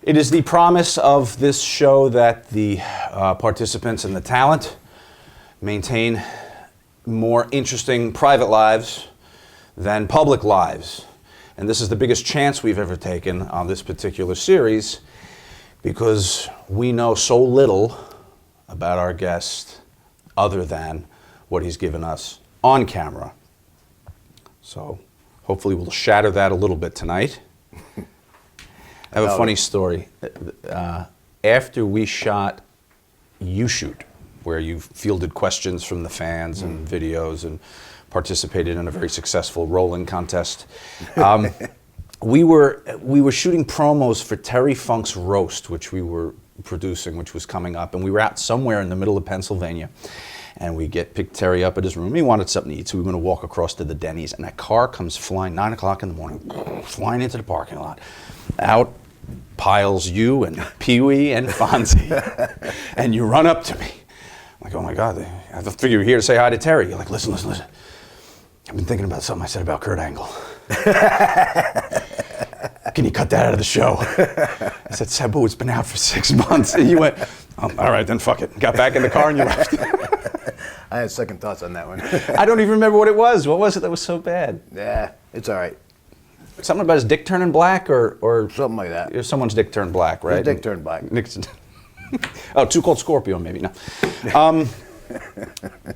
It is the promise of this show that the participants and the talent maintain more interesting private lives than public lives. And this is the biggest chance we've ever taken on this particular series because we know so little about our guest other than what he's given us on camera. So hopefully we'll shatter that a little bit tonight. I have a funny story. After we shot You Shoot, where you fielded questions from the fans and videos and participated in a very successful rolling contest, we were shooting promos for Terry Funk's roast, which we were producing, which was coming up, and we were out somewhere in the middle of Pennsylvania. And we picked Terry up at his room. He wanted something to eat, so we were going to walk across to the Denny's. And a car comes flying, 9 o'clock in the morning, flying into the parking lot. Out piles you and Pee-wee and Fonzie. And you run up to me. I'm like, oh my God, I figure you're here to say hi to Terry. You're like, listen. I've been thinking about something I said about Kurt Angle. Can you cut that out of the show? I said, Sabu, it's been out for 6 months. And you went, oh, all right, then fuck it. Got back in the car and you left. I had second thoughts on that one. I don't even remember what it was. What was it that was so bad? Yeah, it's all right. Something about his dick turning black or something like that. Someone's dick turned black, right? His dick turned black. Oh, Too Cold Scorpio, maybe. No.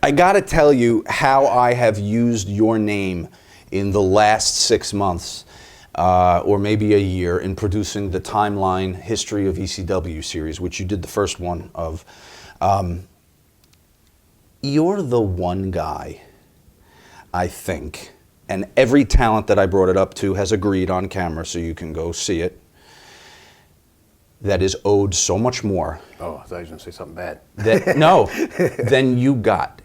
I got to tell you how I have used your name in the last 6 months, or maybe a year, in producing the Timeline History of ECW series, which you did the first one of. You're the one guy, I think, and every talent that I brought it up to has agreed on camera, so you can go see it, that is owed so much more. Oh, I thought you were going to say something bad. Than you got.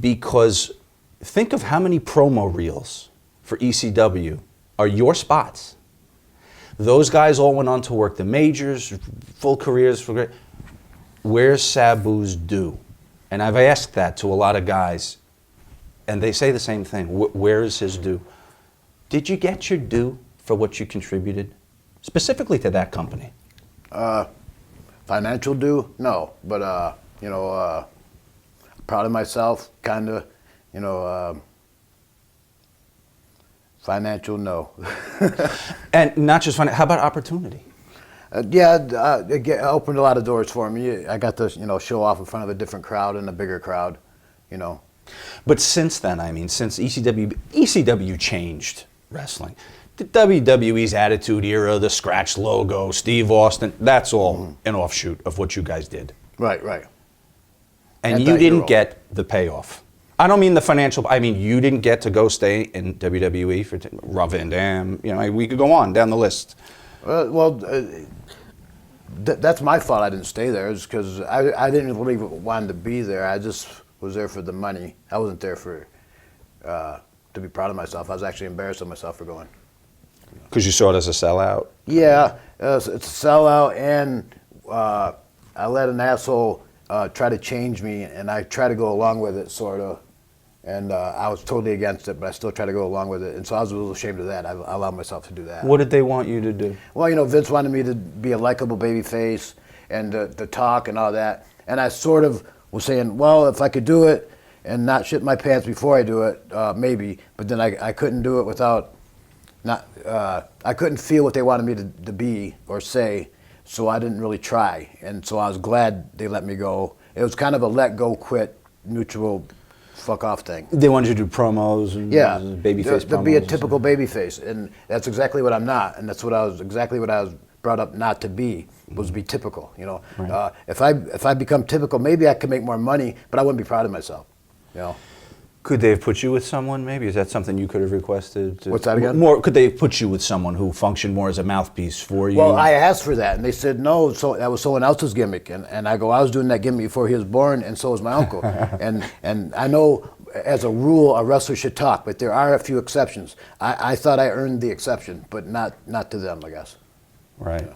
Because think of how many promo reels for ECW are your spots. Those guys all went on to work the majors, full careers. Where's Sabu's due? And I've asked that to a lot of guys, and they say the same thing. Where is his due? Did you get your due for what you contributed, specifically to that company? Financial due? No, but proud of myself, kind of, financial, no. And not just financial, how about opportunity? It opened a lot of doors for me. I got to, show off in front of a different crowd and a bigger crowd, But since then, since ECW changed wrestling. The WWE's Attitude Era, the Scratch logo, Steve Austin, that's all an offshoot of what you guys did. Right. And you didn't get the payoff. I don't mean the financial, you didn't get to go stay in WWE for Rob Van Dam, we could go on down the list. That's my fault I didn't stay there, because I didn't really want to be there. I just was there for the money. I wasn't there for to be proud of myself. I was actually embarrassed of myself for going. Because you saw it as a sellout? Yeah, it's a sellout, and I let an asshole try to change me, and I try to go along with it, sort of. And I was totally against it, but I still try to go along with it. And so I was a little ashamed of that. I allowed myself to do that. What did they want you to do? Well, Vince wanted me to be a likable baby face and to talk and all that. And I sort of was saying, well, if I could do it and not shit my pants before I do it, maybe. But then I couldn't do it without I couldn't feel what they wanted me to be or say, so I didn't really try. And so I was glad they let me go. It was kind of a let go, quit, mutual fuck off thing. They wanted you to do promos and babyface promos. To be a typical babyface, and that's exactly what I'm not, and that's exactly what I was brought up not to be, was be typical. Right. If I become typical, maybe I could make more money, but I wouldn't be proud of myself. Could they have put you with someone, maybe? Is that something you could have requested? What's that again? Could they have put you with someone who functioned more as a mouthpiece for you? Well, I asked for that, and they said no, so that was someone else's gimmick. And I go, I was doing that gimmick before he was born, and so was my uncle. and I know, as a rule, a wrestler should talk, but there are a few exceptions. I thought I earned the exception, but not to them, I guess. Right.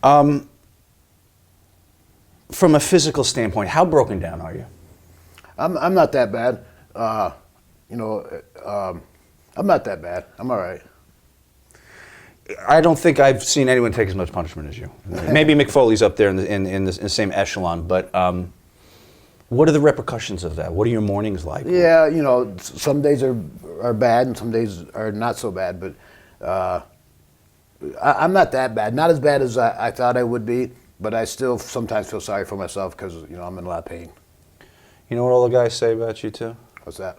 Yeah. From a physical standpoint, how broken down are you? I'm not that bad. I'm not that bad. I'm all right. I don't think I've seen anyone take as much punishment as you. Maybe Mick Foley's up there in the same echelon, but what are the repercussions of that? What are your mornings like? Yeah, you know, some days are bad and some days are not so bad, but I'm not that bad. Not as bad as I thought I would be, but I still sometimes feel sorry for myself because, you know, I'm in a lot of pain. You know what all the guys say about you, too? What's that?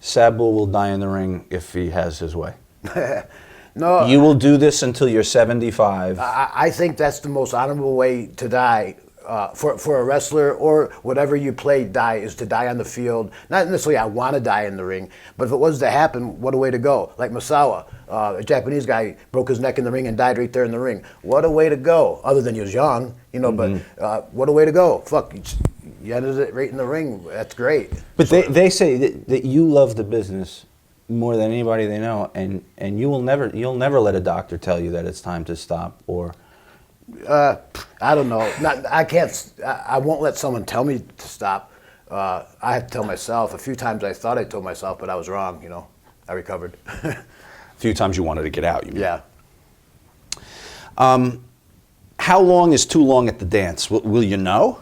Sabu will die in the ring if he has his way. No. You will do this until you're 75. I think that's the most honorable way to die. For a wrestler or whatever you play, die is to die on the field. Not necessarily I want to die in the ring, but if it was to happen, what a way to go. Like Misawa, a Japanese guy broke his neck in the ring and died right there in the ring. What a way to go, other than he was young, you know, but what a way to go. Fuck, you ended it right in the ring. That's great. But they say that you love the business more than anybody they know, and you'll never let a doctor tell you that it's time to stop or... I don't know. I can't. I won't let someone tell me to stop. I have to tell myself. A few times I thought I told myself, but I was wrong. You know, I recovered. A few times you wanted to get out. You mean? Yeah. How long is too long at the dance? Will you know?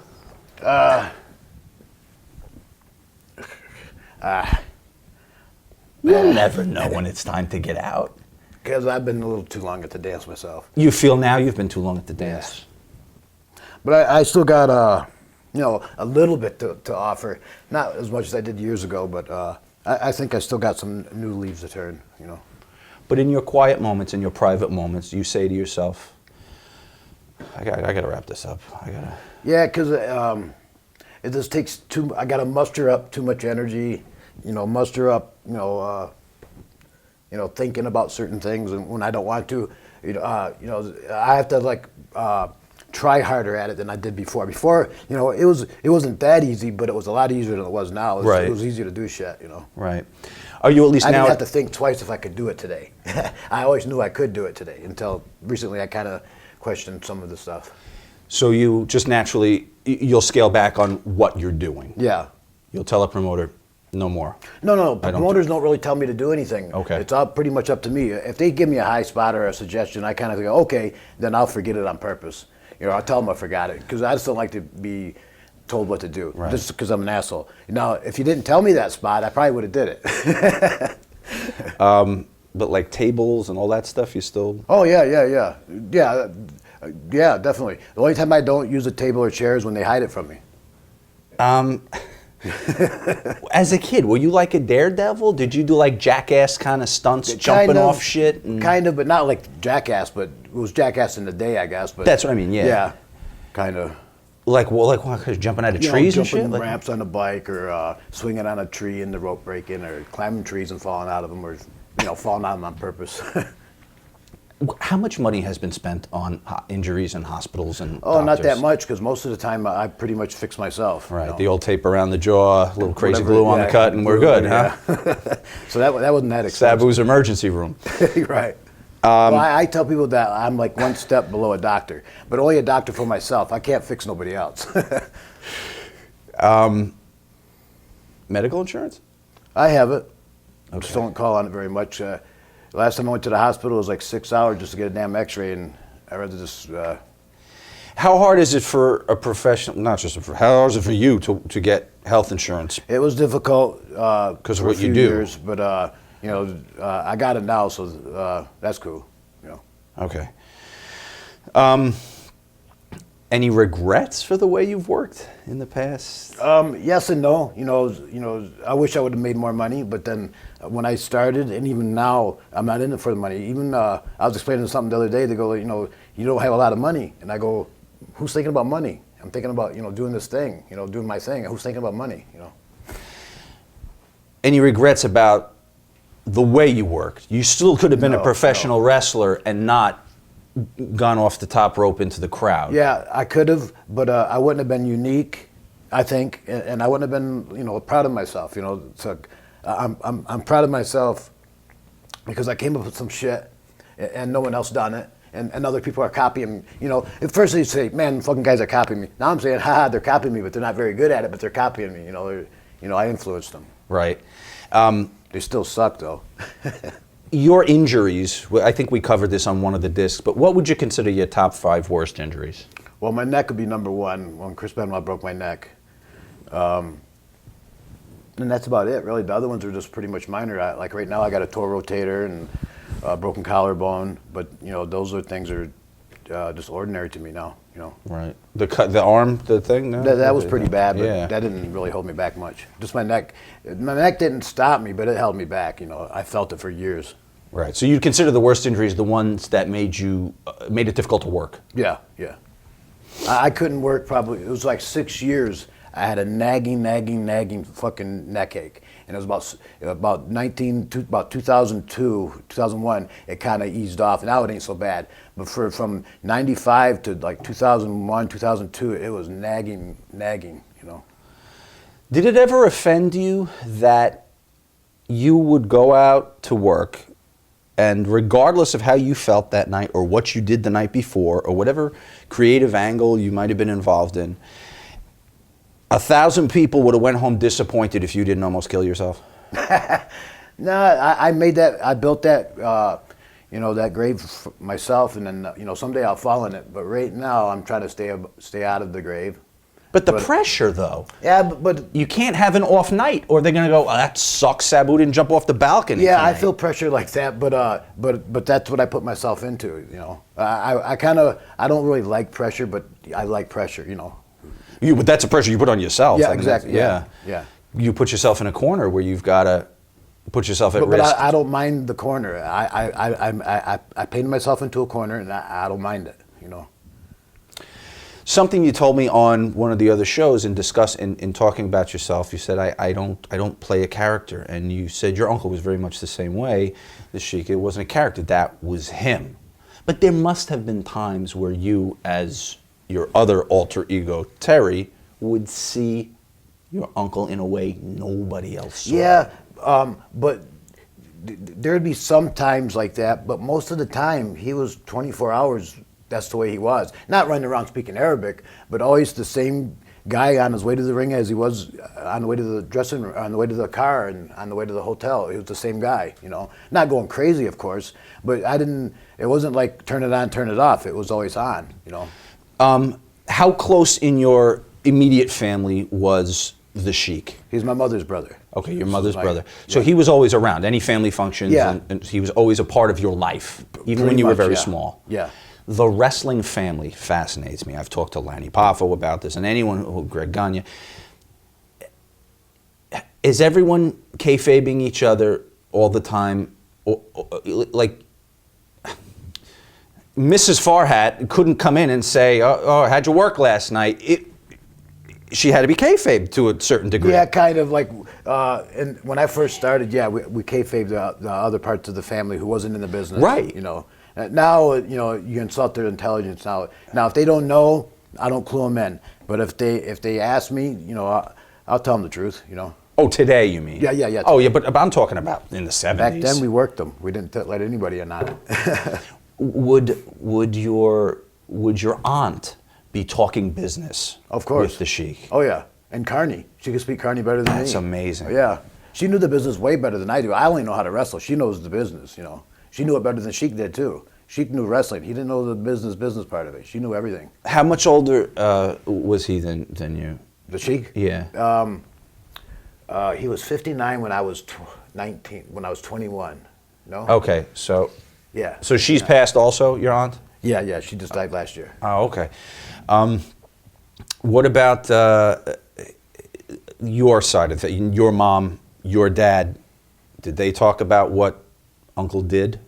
You'll never know when it's time to get out. Because I've been a little too long at the dance myself. You feel now you've been too long at the dance. Yeah. But I still got you know, a little bit to offer. Not as much as I did years ago, but I think I still got some new leaves to turn. You know. But in your quiet moments, in your private moments, you say to yourself, "I got to wrap this up. I gotta." Yeah, because it just takes too. I got to muster up too much energy. You know, muster up. You know, thinking about certain things, and when I don't want to, you know, I have to like try harder at it than I did before. Before, you know, it wasn't that easy, but it was a lot easier than it was now. It was easier to do shit, you know. Right. Are you at least now? I didn't have to think twice if I could do it today. I always knew I could do it today until recently. I kind of questioned some of the stuff. So you just naturally you'll scale back on what you're doing. Yeah. You'll tell a promoter. No more. No. Promoters don't really tell me to do anything. Okay. It's all pretty much up to me. If they give me a high spot or a suggestion, I kind of go, okay, then I'll forget it on purpose. You know, I'll tell them I forgot it because I just don't like to be told what to do. Right. Just because I'm an asshole. Now, if you didn't tell me that spot, I probably would have did it. But like tables and all that stuff, you still. Oh yeah, definitely. The only time I don't use a table or chair is when they hide it from me. As a kid, were you like a daredevil? Did you do like jackass kind of stunts, jumping off shit? Kind of, but not like jackass. But it was jackass in the day, I guess. But that's what I mean. Yeah. Yeah, kind of. Like what? Jumping out of trees and shit. Jumping ramps on a bike, or swinging on a tree and the rope breaking, or climbing trees and falling out of them, or falling out of them on purpose. How much money has been spent on injuries and hospitals and doctors? Not that much, because most of the time I pretty much fix myself. Right, you know? The old tape around the jaw, a little crazy glue on the cut, and we're good, huh? So that wasn't that expensive. Sabu's emergency room. Right. Well, I tell people that I'm like one step below a doctor, but only a doctor for myself. I can't fix nobody else. Medical insurance? I have it. Okay. Just don't call on it very much. Last time I went to the hospital, it was like 6 hours just to get a damn x-ray, and I'd rather just... How hard is it for a professional, not just how hard is it for you to get health insurance? It was difficult because of what you do. Years, but, I got it now, so that's cool. You know. Okay. Any regrets for the way you've worked in the past? Yes and no. You know, I wish I would have made more money, but then when I started, and even now, I'm not in it for the money. Even I was explaining something the other day. They go, you don't have a lot of money, and I go, who's thinking about money? I'm thinking about doing this thing, doing my thing. Who's thinking about money? Any regrets about the way you worked? You still could have been a professional wrestler and not gone off the top rope into the crowd. Yeah, I could have, but I wouldn't have been unique, I think, and I wouldn't have been, proud of myself. So I'm proud of myself because I came up with some shit, and no one else done it, and other people are copying. At first they say, "Man, fucking guys are copying me." Now I'm saying, "Ha, they're copying me, but they're not very good at it, but they're copying me." I influenced them. Right. They still suck though. Your injuries, I think we covered this on one of the discs, but what would you consider your top 5 worst injuries? Well, my neck would be number one when Chris Benoit broke my neck. And that's about it, really. The other ones are just pretty much minor. Like right now, I got a torn rotator and broken collarbone, but those are things that are just ordinary to me now. Right. The arm, the thing. No? That was pretty bad, but yeah. that didn't really hold me back much. Just my neck. My neck didn't stop me, but it held me back. I felt it for years. Right. So you'd consider the worst injuries the ones that made it difficult to work. Yeah. I couldn't work probably. It was like 6 years. I had a nagging fucking neck ache, and it was about 2002, 2001. It kind of eased off, and now it ain't so bad. But from '95 to like 2001, 2002, it was nagging. Did it ever offend you that you would go out to work, and regardless of how you felt that night or what you did the night before or whatever creative angle you might have been involved in, 1,000 people would have went home disappointed if you didn't almost kill yourself? No, I made that. I built that. That grave myself, and then someday I'll fall in it. But right now, I'm trying to stay out of the grave. But the pressure, though. Yeah, but you can't have an off night, or they're gonna go, "Oh, that sucks. Sabu didn't jump off the balcony." Yeah, tonight." I feel pressure like that, but that's what I put myself into. I don't really like pressure, but I like pressure. But that's a pressure you put on yourself. Yeah, exactly. Yeah. You put yourself in a corner where you've got to put yourself at risk. But I don't mind the corner. I painted myself into a corner, and I don't mind it. Something you told me on one of the other shows in talking about yourself, you said I don't play a character, and you said your uncle was very much the same way. The Sheik, it wasn't a character, that was him. But there must have been times where you, as your other alter ego, Terry, would see your uncle in a way nobody else saw. Yeah, but there'd be some times like that, but most of the time he was 24 hours. That's the way he was. Not running around speaking Arabic, but always the same guy on his way to the ring as he was on the way to the dressing room, on the way to the car, and on the way to the hotel. He was the same guy, Not going crazy, of course, but it wasn't like turn it on, turn it off. It was always on, How close in your immediate family was the Sheik? He's my mother's brother. Okay, your mother's brother. So he was always around, any family functions, and he was always a part of your life, even when you were very small. Yeah. The wrestling family fascinates me. I've talked to Lanny Poffo about this, and Greg Gagne. Is everyone kayfabing each other all the time? Like, Mrs. Farhat couldn't come in and say, "Oh, how'd you work last night?" She had to be kayfabed to a certain degree. Yeah, kind of like. And when I first started, we kayfabed the other parts of the family who wasn't in the business. Right. Now, you insult their intelligence. Now, if they don't know, I don't clue them in. But if they ask me, I'll tell them the truth. Oh, today you mean? Yeah. Oh, yeah, but I'm talking about in the 70s. Back then we worked them. We didn't let anybody in on it. Would your aunt be talking business? Of course. With the Sheik? Oh yeah, and Carney. She could speak Carney better than me. That's amazing. Yeah, she knew the business way better than I do. I only know how to wrestle. She knows the business. She knew it better than Sheik did too. Sheik knew wrestling. He didn't know the business part of it. She knew everything. How much older was he than you? The Sheik? Yeah. He was 59 when I was 19. When I was 21. No. Okay, so. Yeah. So she's passed also, your aunt? Yeah. She just died last year. Oh, okay. What about your side of it? Your mom, your dad, did they talk about what Uncle did?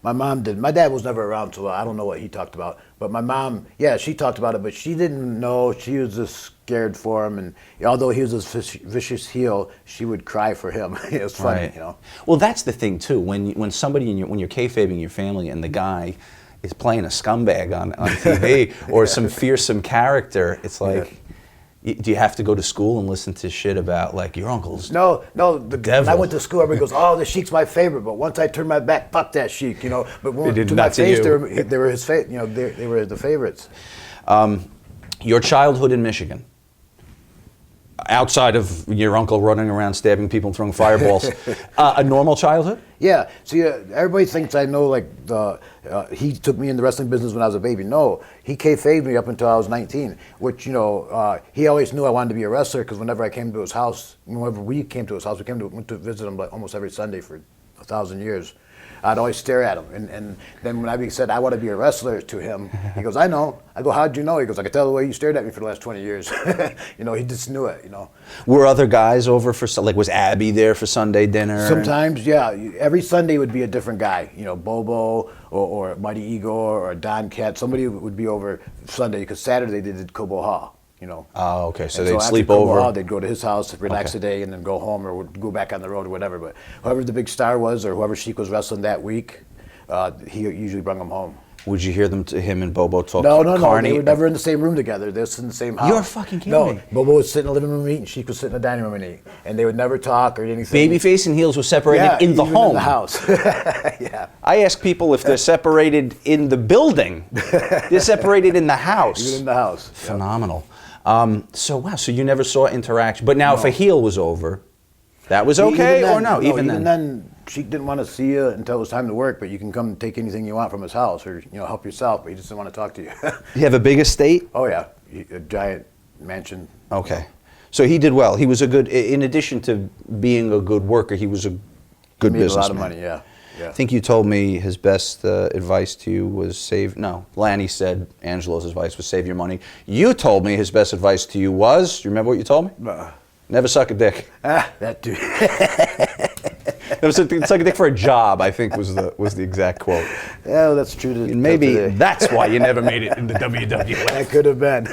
My mom did. My dad was never around, so I don't know what he talked about. But my mom, she talked about it, but she didn't know. She was just scared for him, and although he was this vicious heel, she would cry for him. It was funny, Right. Well, that's the thing too. When somebody when you're kayfabing your family, and the guy is playing a scumbag on TV or some fearsome character, it's like. Do you have to go to school and listen to shit about like your uncle's? No. Devil. When I went to school, everybody goes, "Oh, the Sheik's my favorite." But once I turned my back, fuck that Sheik, But when, did to not my see face, you. they were his they were the favorites. Your childhood in Michigan. outside of your uncle running around stabbing people and throwing fireballs, a normal childhood? Yeah. See, everybody thinks I know like he took me in the wrestling business when I was a baby. No, he kayfabed me up until I was 19. Which he always knew I wanted to be a wrestler because whenever I came to his house, whenever we came to his house, went to visit him like almost every Sunday for 1,000 years. I'd always stare at him, and then when I said I want to be a wrestler to him, he goes, I know. I go, how'd you know? He goes, I could tell the way you stared at me for the last 20 years. He just knew it. Were other guys over for was Abby there for Sunday dinner? Sometimes, yeah. Every Sunday would be a different guy. Bobo or Mighty Igor or Don Cat. Somebody would be over Sunday because Saturday they did Kobo Hall. Oh, okay. So and they'd sleep after over. Hall, they'd go to his house, relax a day, and then go home or go back on the road or whatever. But whoever the big star was or whoever Sheik was wrestling that week, he usually brought him home. Would you hear him and Bobo talk? No. They were never in the same room together. They're in the same house. You're fucking kidding me. Bobo would sit in the living room and eat, and Sheik would sit in the dining room and eat. And they would never talk or anything. Babyface and heels were separated in the home. In the house. Yeah. I ask people if they're separated in the building. They're separated in the house. Even in the house. Phenomenal. So you never saw interaction. But now if a heel was over, that was okay or no? Even then, Sheik didn't want to see you until it was time to work, but you can come take anything you want from his house or help yourself, but he just didn't want to talk to you. You have a big estate? Oh yeah, a giant mansion. Okay. So he did well. He was in addition to being a good worker, he was a good businessman. He made a lot of money, yeah. I think you told me his best advice to you was Lanny said Angelo's advice was save your money. You told me his best advice to you was, do you remember what you told me? Never suck a dick. That dude. Never suck a dick for a job, I think was the exact quote. Yeah, well, that's true. And maybe that's why you never made it in the WWF. That could have been.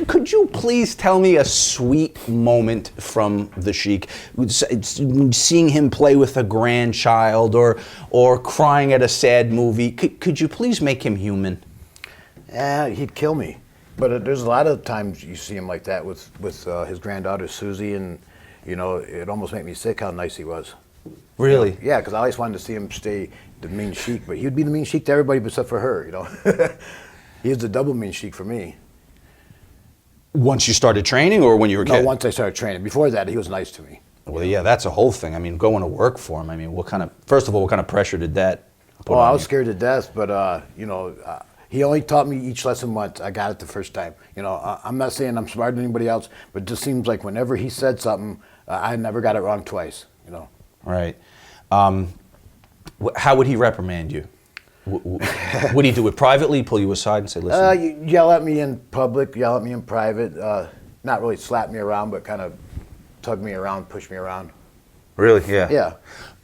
Could you please tell me a sweet moment from the Sheik? Seeing him play with a grandchild or crying at a sad movie. Could you please make him human? Yeah, he'd kill me. But there's a lot of times you see him like that with his granddaughter Susie, and it almost made me sick how nice he was. Really? Yeah, because I always wanted to see him stay the mean Sheik, but he'd be the mean Sheik to everybody except for her. He was the double mean Sheik for me. Once you started training, or when you were a kid? No, once I started training. Before that, he was nice to me. Well, yeah, that's a whole thing. I mean, going to work for him. I mean, first of all, what kind of pressure did that put on you? I was scared to death, but he only taught me each lesson once. I got it the first time. I'm not saying I'm smarter than anybody else, but it just seems like whenever he said something, I never got it wrong twice. Right. How would he reprimand you? Would he do it privately, pull you aside and say, listen? You yell at me in public, yell at me in private. Not really slap me around, but kind of tug me around, push me around. Really? Yeah. Yeah.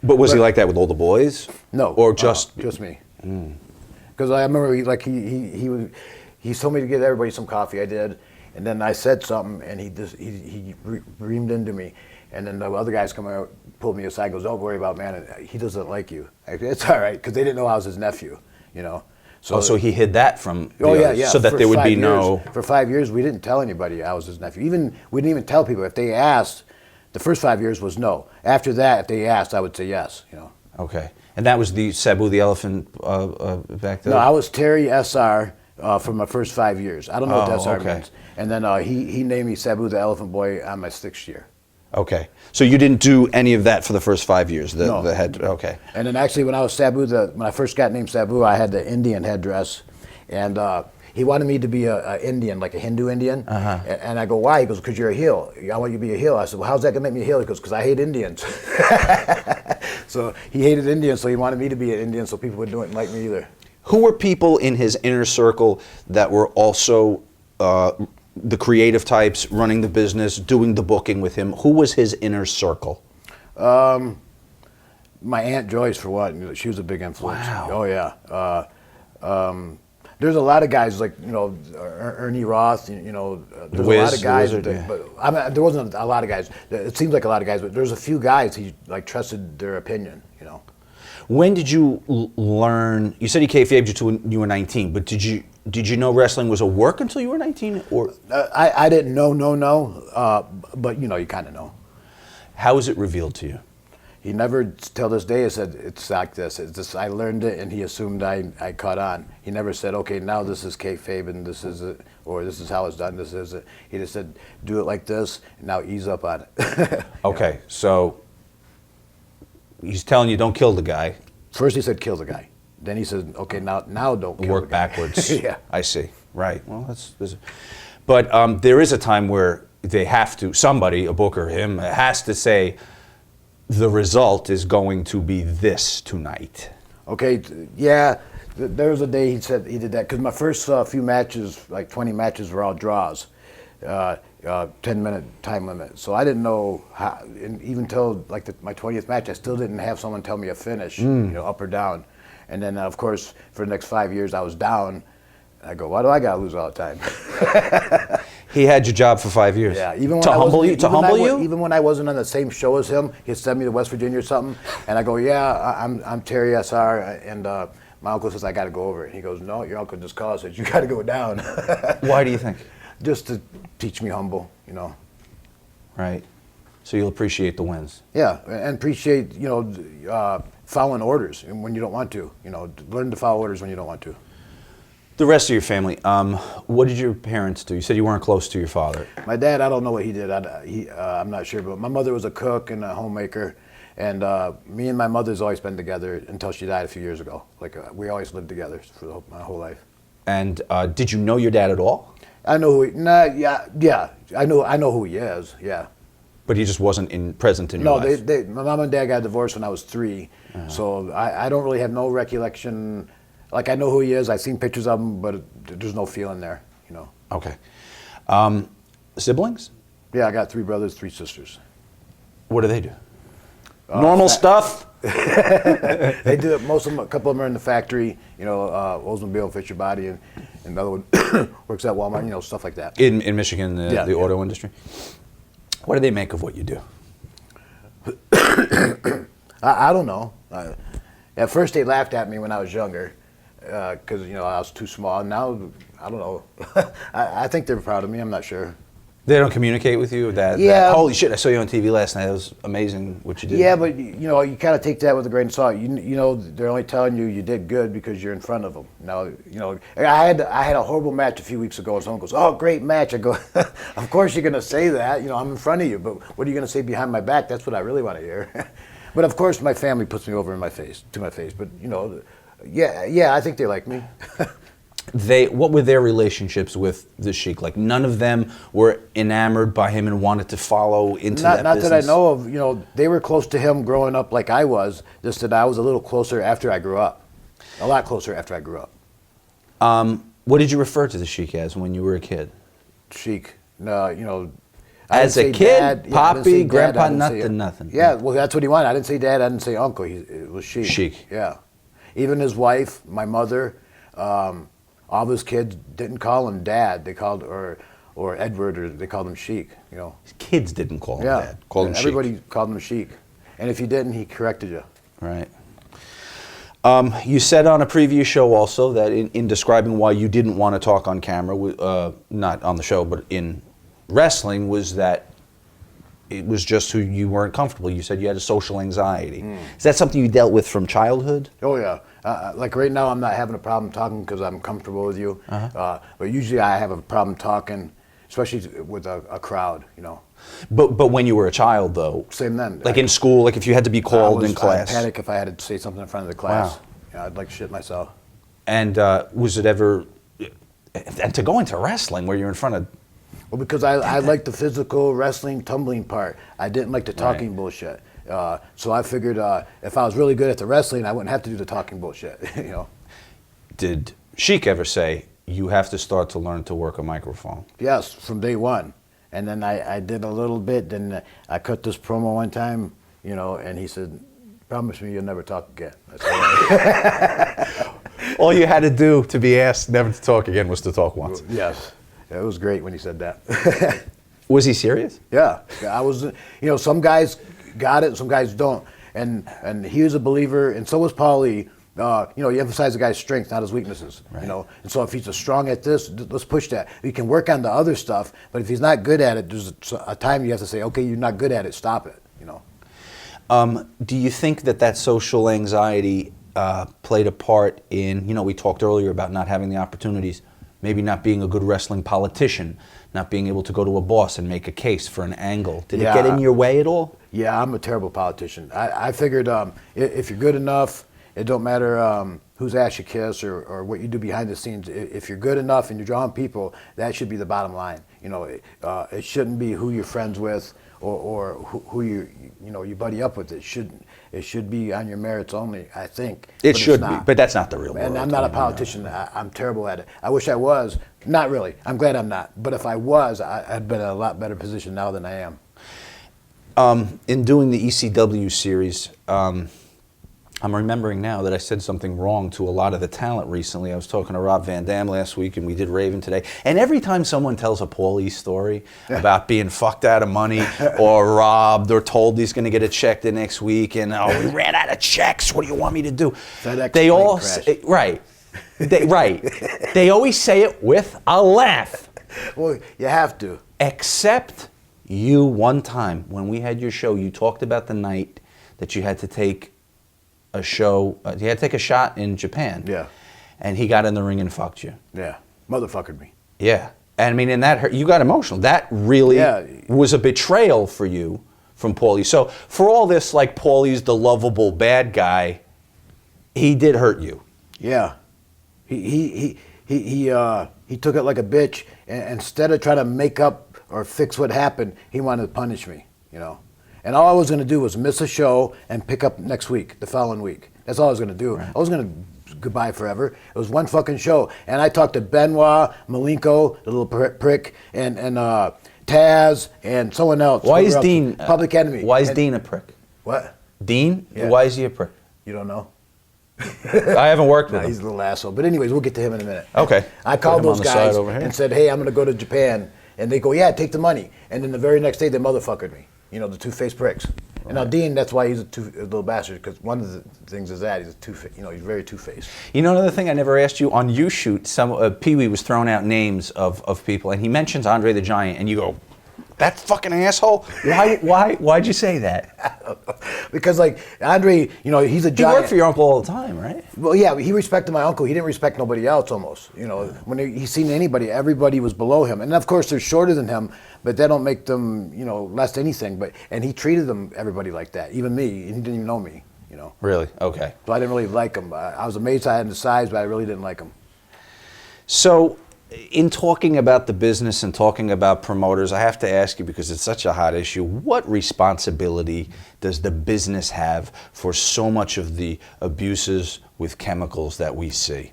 But was he like that with all the boys? No. Or just me. Because I remember he told me to get everybody some coffee. I did, and then I said something, and he reamed into me, and then the other guys come out, pulled me aside, goes, "Don't worry about man. He doesn't like you. It's all right," because they didn't know I was his nephew. So he hid that from the others, yeah. So that there would be For 5 years, we didn't tell anybody I was his nephew. We didn't even tell people. If they asked, the first 5 years was no. After that, if they asked, I would say yes. Okay. And that was the Sabu the elephant back then? No, I was Terry SR for my first 5 years. I don't know what SR means. And then he named me Sabu the Elephant Boy on my 6th year. Okay. So you didn't do any of that for the first 5 years? No. The head, okay. And then actually when I was Sabu, when I first got named Sabu, I had the Indian headdress. And he wanted me to be an Indian, like a Hindu Indian. And I go, why? He goes, because you're a heel. I want you to be a heel. I said, well, how's that going to make me a heel? He goes, because I hate Indians. So he hated Indians, so he wanted me to be an Indian so people wouldn't like me either. Who were people in his inner circle that were also the creative types, running the business, doing the booking with him? Who was his inner circle? My Aunt Joyce, for one. She was a big influence. Wow. Oh, yeah. There's a lot of guys like, Ernie Roth, there's a lot of guys. But there wasn't a lot of guys. It seems like a lot of guys, but there's a few guys he trusted their opinion, When did you learn, you said he kayfabed you to when you were 19, but did you know wrestling was a work until you were 19? Or I didn't know, but you kind of know. How was it revealed to you? he never, till this day, said it's like this. It's just, I learned it, and he assumed I caught on. He never said, okay, now this is kayfabe, and this is it, or this is how it's done. This is it. He just said, do it like this, and now ease up on it. Okay, so he's telling you don't kill the guy. First he said kill the guy. Then he said, okay, now don't kill Work the guy. backwards. Yeah. I see. Right. Well, but there is a time where they have to, somebody, a booker, him, has to say, the result is going to be this tonight. Okay, yeah, there was a day he said he did that, because my first few matches, like 20 matches, were all draws, 10-minute time limit. So I didn't know how, and even till like my 20th match, I still didn't have someone tell me a finish, up or down. And then, of course, for the next 5 years, I was down. I go, why do I got to lose all the time? He had your job for 5 years. Yeah, even when to I humble you. Even when I wasn't on the same show as him, he'd send me to West Virginia or something, and I go, yeah, I'm Terry SR, and my uncle says I got to go over it. He goes, no, your uncle just called, says you got to go down. Why do you think? Just to teach me humble, Right. So you'll appreciate the wins. Yeah, and appreciate following orders when you don't want to. Learn to follow orders when you don't want to. The rest of your family, what did your parents do? You said you weren't close to your father. My dad, I don't know what he did. I'm not sure, but my mother was a cook and a homemaker, and me and my mother's always been together until she died a few years ago. We always lived together for my whole life. And did you know your dad at all? I know who. Yeah. I know who he is. Yeah. But he just wasn't present in your life. No, my mom and dad got divorced when I was 3, so I don't really have no recollection. Like, I know who he is. I've seen pictures of him, but there's no feeling there. Okay. Siblings? Yeah, I got 3 brothers, 3 sisters. What do they do? Normal stuff? They do it. Most of them, a couple of them are in the factory. Oldsmobile, Fisher Body, and the other one works at Walmart. Stuff like that. In Michigan, the auto industry. What do they make of what you do? I don't know. At first, they laughed at me when I was younger because I was too small. Now, I don't know. I think they're proud of me. I'm not sure. They don't communicate with you that holy shit, I saw you on TV last night. It was amazing what you did. Yeah, but you kind of take that with a grain of salt. They're only telling you did good because you're in front of them. Now, I had a horrible match a few weeks ago, and someone goes, "Oh, great match." I go, "Of course you're going to say that. I'm in front of you, but what are you going to say behind my back? That's what I really want to hear." But of course, my family puts me over to my face. But yeah, I think they like me. What were their relationships with the Sheik? Like, none of them were enamored by him and wanted to follow into that business? Not that I know of. They were close to him growing up like I was, just that I was a little closer after I grew up. A lot closer after I grew up. What did you refer to the Sheik as when you were a kid? Sheik. As a kid, dad, Poppy, Grandpa, nothing. Yeah, well, that's what he wanted. I didn't say dad, I didn't say uncle. It was Sheik. Sheik. Yeah. Even his wife, my mother, all of his kids didn't call him dad. They called, or Edward, or they called him Sheik, His kids didn't call him dad. Called him everybody Sheik. Called him Sheik. And if you didn't, he corrected you. Right. You said on a previous show also that in describing why you didn't want to talk on camera, not on the show, but in wrestling, was that it was just who you weren't comfortable. You said you had a social anxiety. Is that something you dealt with from childhood? Oh, yeah. Like right now, I'm not having a problem talking because I'm comfortable with you. But usually I have a problem talking, especially with a crowd, But when you were a child, though? Same then. Like in school, like if you had to be called in class? I'd panic if I had to say something in front of the class. Wow. I'd like to shit myself. And was it ever... And to go into wrestling where you're in front of... Well, because I like the physical wrestling, tumbling part. I didn't like the talking bullshit. So I figured if I was really good at the wrestling, I wouldn't have to do the talking bullshit. Did Sheik ever say, you have to start to learn to work a microphone? Yes, from day one. And then I did a little bit. Then I cut this promo one time, and he said, "Promise me you'll never talk again." All you had to do to be asked never to talk again was to talk once. Yes. It was great when he said that. Was he serious? Yeah. I was, some guys got it, some guys don't. And he was a believer, and so was Paulie. You emphasize the guy's strengths, not his weaknesses. Right. And so if he's strong at this, let's push that. You can work on the other stuff, but if he's not good at it, there's a time you have to say, okay, you're not good at it, stop it. Do you think that social anxiety played a part in, we talked earlier about not having the opportunities, maybe not being a good wrestling politician, not being able to go to a boss and make a case for an angle? Did it get in your way at all? Yeah, I'm a terrible politician. I figured if you're good enough, it don't matter whose ass you kiss or what you do behind the scenes. If you're good enough and you're drawing people, that should be the bottom line. It shouldn't be who you're friends with or who you buddy up with. It should be on your merits only, I think. It should be, but that's not the real world. And I'm not a politician. I'm terrible at it. I wish I was. Not really. I'm glad I'm not. But if I was, I'd been in a lot better position now than I am. In doing the ECW series, I'm remembering now that I said something wrong to a lot of the talent recently. I was talking to Rob Van Dam last week, and we did Raven today. And every time someone tells a Paulie story about being fucked out of money or robbed or told he's going to get a check the next week, and we ran out of checks, what do you want me to do? They all say, right. They always say it with a laugh. Well, you have to. Except you, one time when we had your show, you talked about the night that you had to take a show, you had to take a shot in Japan. Yeah. And he got in the ring and fucked you. Yeah. Motherfuckered me. Yeah. And I mean, and that hurt, you got emotional. That really was a betrayal for you from Paulie. So for all this, like, Paulie's the lovable bad guy, he did hurt you. Yeah. He took it like a bitch, and instead of trying to make up or fix what happened, he wanted to punish me, And all I was going to do was miss a show and pick up next week, the following week. That's all I was going to do. Right. I was going to goodbye forever. It was one fucking show. And I talked to Benoit, Malenko, the little prick, and Taz, and someone else. Why is Dean Public Enemy? Why is Dean a prick? What? Dean? Yeah. Why is he a prick? You don't know? I haven't worked with him. He's a little asshole. But anyways, we'll get to him in a minute. Okay. I called those guys and said, hey, I'm going to go to Japan. And they go, yeah, take the money. And then the very next day, they motherfuckered me. The two-faced pricks. Right. And now Dean, that's why he's a little bastard, because one of the things is that he's he's very two-faced. Another thing I never asked you, on You Shoot, Pee Wee was throwing out names of people, and he mentions Andre the Giant, and you go, that fucking asshole? Why'd you say that? Because, like, Andre, he's a giant. He worked for your uncle all the time, right? Well, yeah, he respected my uncle. He didn't respect nobody else, almost. When he seen anybody, everybody was below him. And, of course, they're shorter than him, but that don't make them, less anything. And he treated everybody like that, even me. And he didn't even know me, Really? Okay. So I didn't really like him. I was amazed I had the size, but I really didn't like him. So, in talking about the business and talking about promoters, I have to ask you, because it's such a hot issue, what responsibility does the business have for so much of the abuses with chemicals that we see?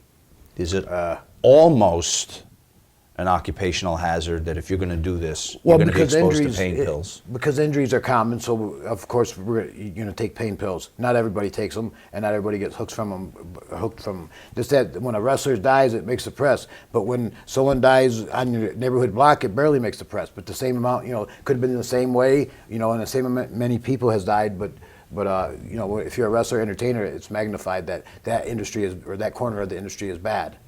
Is it almost an occupational hazard that if you're going to do this, you're going to be exposed to pain pills? Because injuries are common, so of course we're going to take pain pills. Not everybody takes them, and not everybody gets hooked from them. Just that when a wrestler dies, it makes the press. But when someone dies on your neighborhood block, it barely makes the press. But the same amount, could have been the same way, and the same amount, many people has died, but if you're a wrestler entertainer, it's magnified that industry is, or that corner of the industry is bad.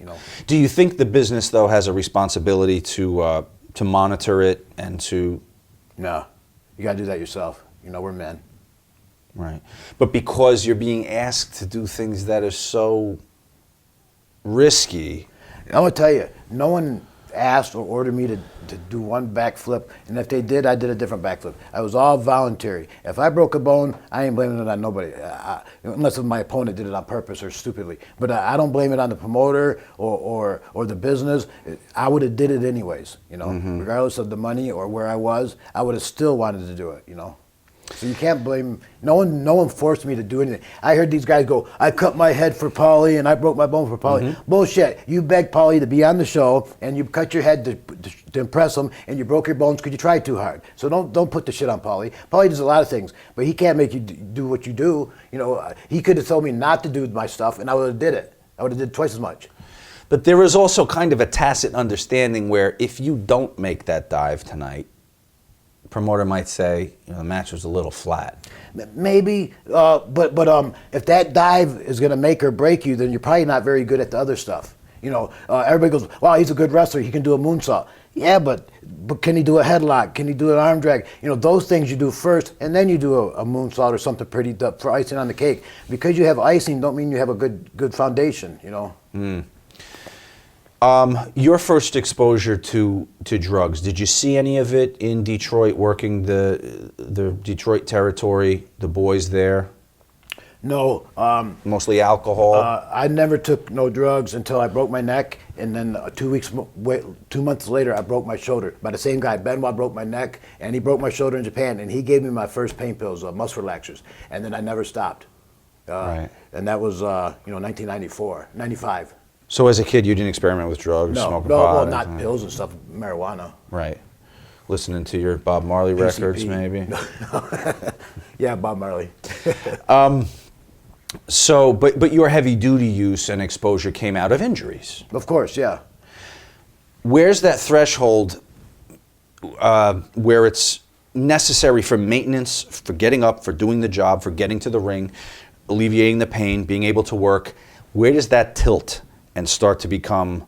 Do you think the business, though, has a responsibility to monitor it and to? No, you got to do that yourself. We're men. Right, but because you're being asked to do things that are so risky. I'm gonna tell you, no one asked or ordered me to do one backflip, and if they did, I did a different backflip. I was all voluntary. If I broke a bone, I ain't blaming it on nobody, unless my opponent did it on purpose or stupidly. But I don't blame it on the promoter or the business. I would have did it anyways, regardless of the money or where I was. I would have still wanted to do it, So you can't blame. No one forced me to do anything. I heard these guys go, I cut my head for Paulie and I broke my bone for Paulie. Mm-hmm. Bullshit. You begged Paulie to be on the show and you cut your head to impress him, and you broke your bones because you tried too hard. So don't put the shit on Paulie. Paulie does a lot of things, but he can't make you do what you do. He could have told me not to do my stuff, and I would have did it. I would have did twice as much. But there is also kind of a tacit understanding where if you don't make that dive tonight, promoter might say, the match was a little flat. Maybe, but if that dive is going to make or break you, then you're probably not very good at the other stuff. Everybody goes, wow, he's a good wrestler. He can do a moonsault. Yeah, but can he do a headlock? Can he do an arm drag? You know, those things you do first, and then you do a moonsault or something pretty for icing on the cake. Because you have icing, don't mean you have a good foundation. You know. Your first exposure to drugs, did you see any of it in Detroit, working the Detroit territory, the boys there? No. Mostly alcohol? I never took no drugs until I broke my neck, and then 2 months later, I broke my shoulder. By the same guy, Benoit broke my neck, and he broke my shoulder in Japan, and he gave me my first pain pills, muscle relaxers, and then I never stopped. Right. And that was 1994, 95. So as a kid, you didn't experiment with drugs, smoking pot? Well, not pills and stuff, marijuana. Right. Listening to your Bob Marley records, maybe? Yeah, Bob Marley. So, but your heavy-duty use and exposure came out of injuries. Of course, yeah. Where's that threshold where it's necessary for maintenance, for getting up, for doing the job, for getting to the ring, alleviating the pain, being able to work? Where does that tilt and start to become,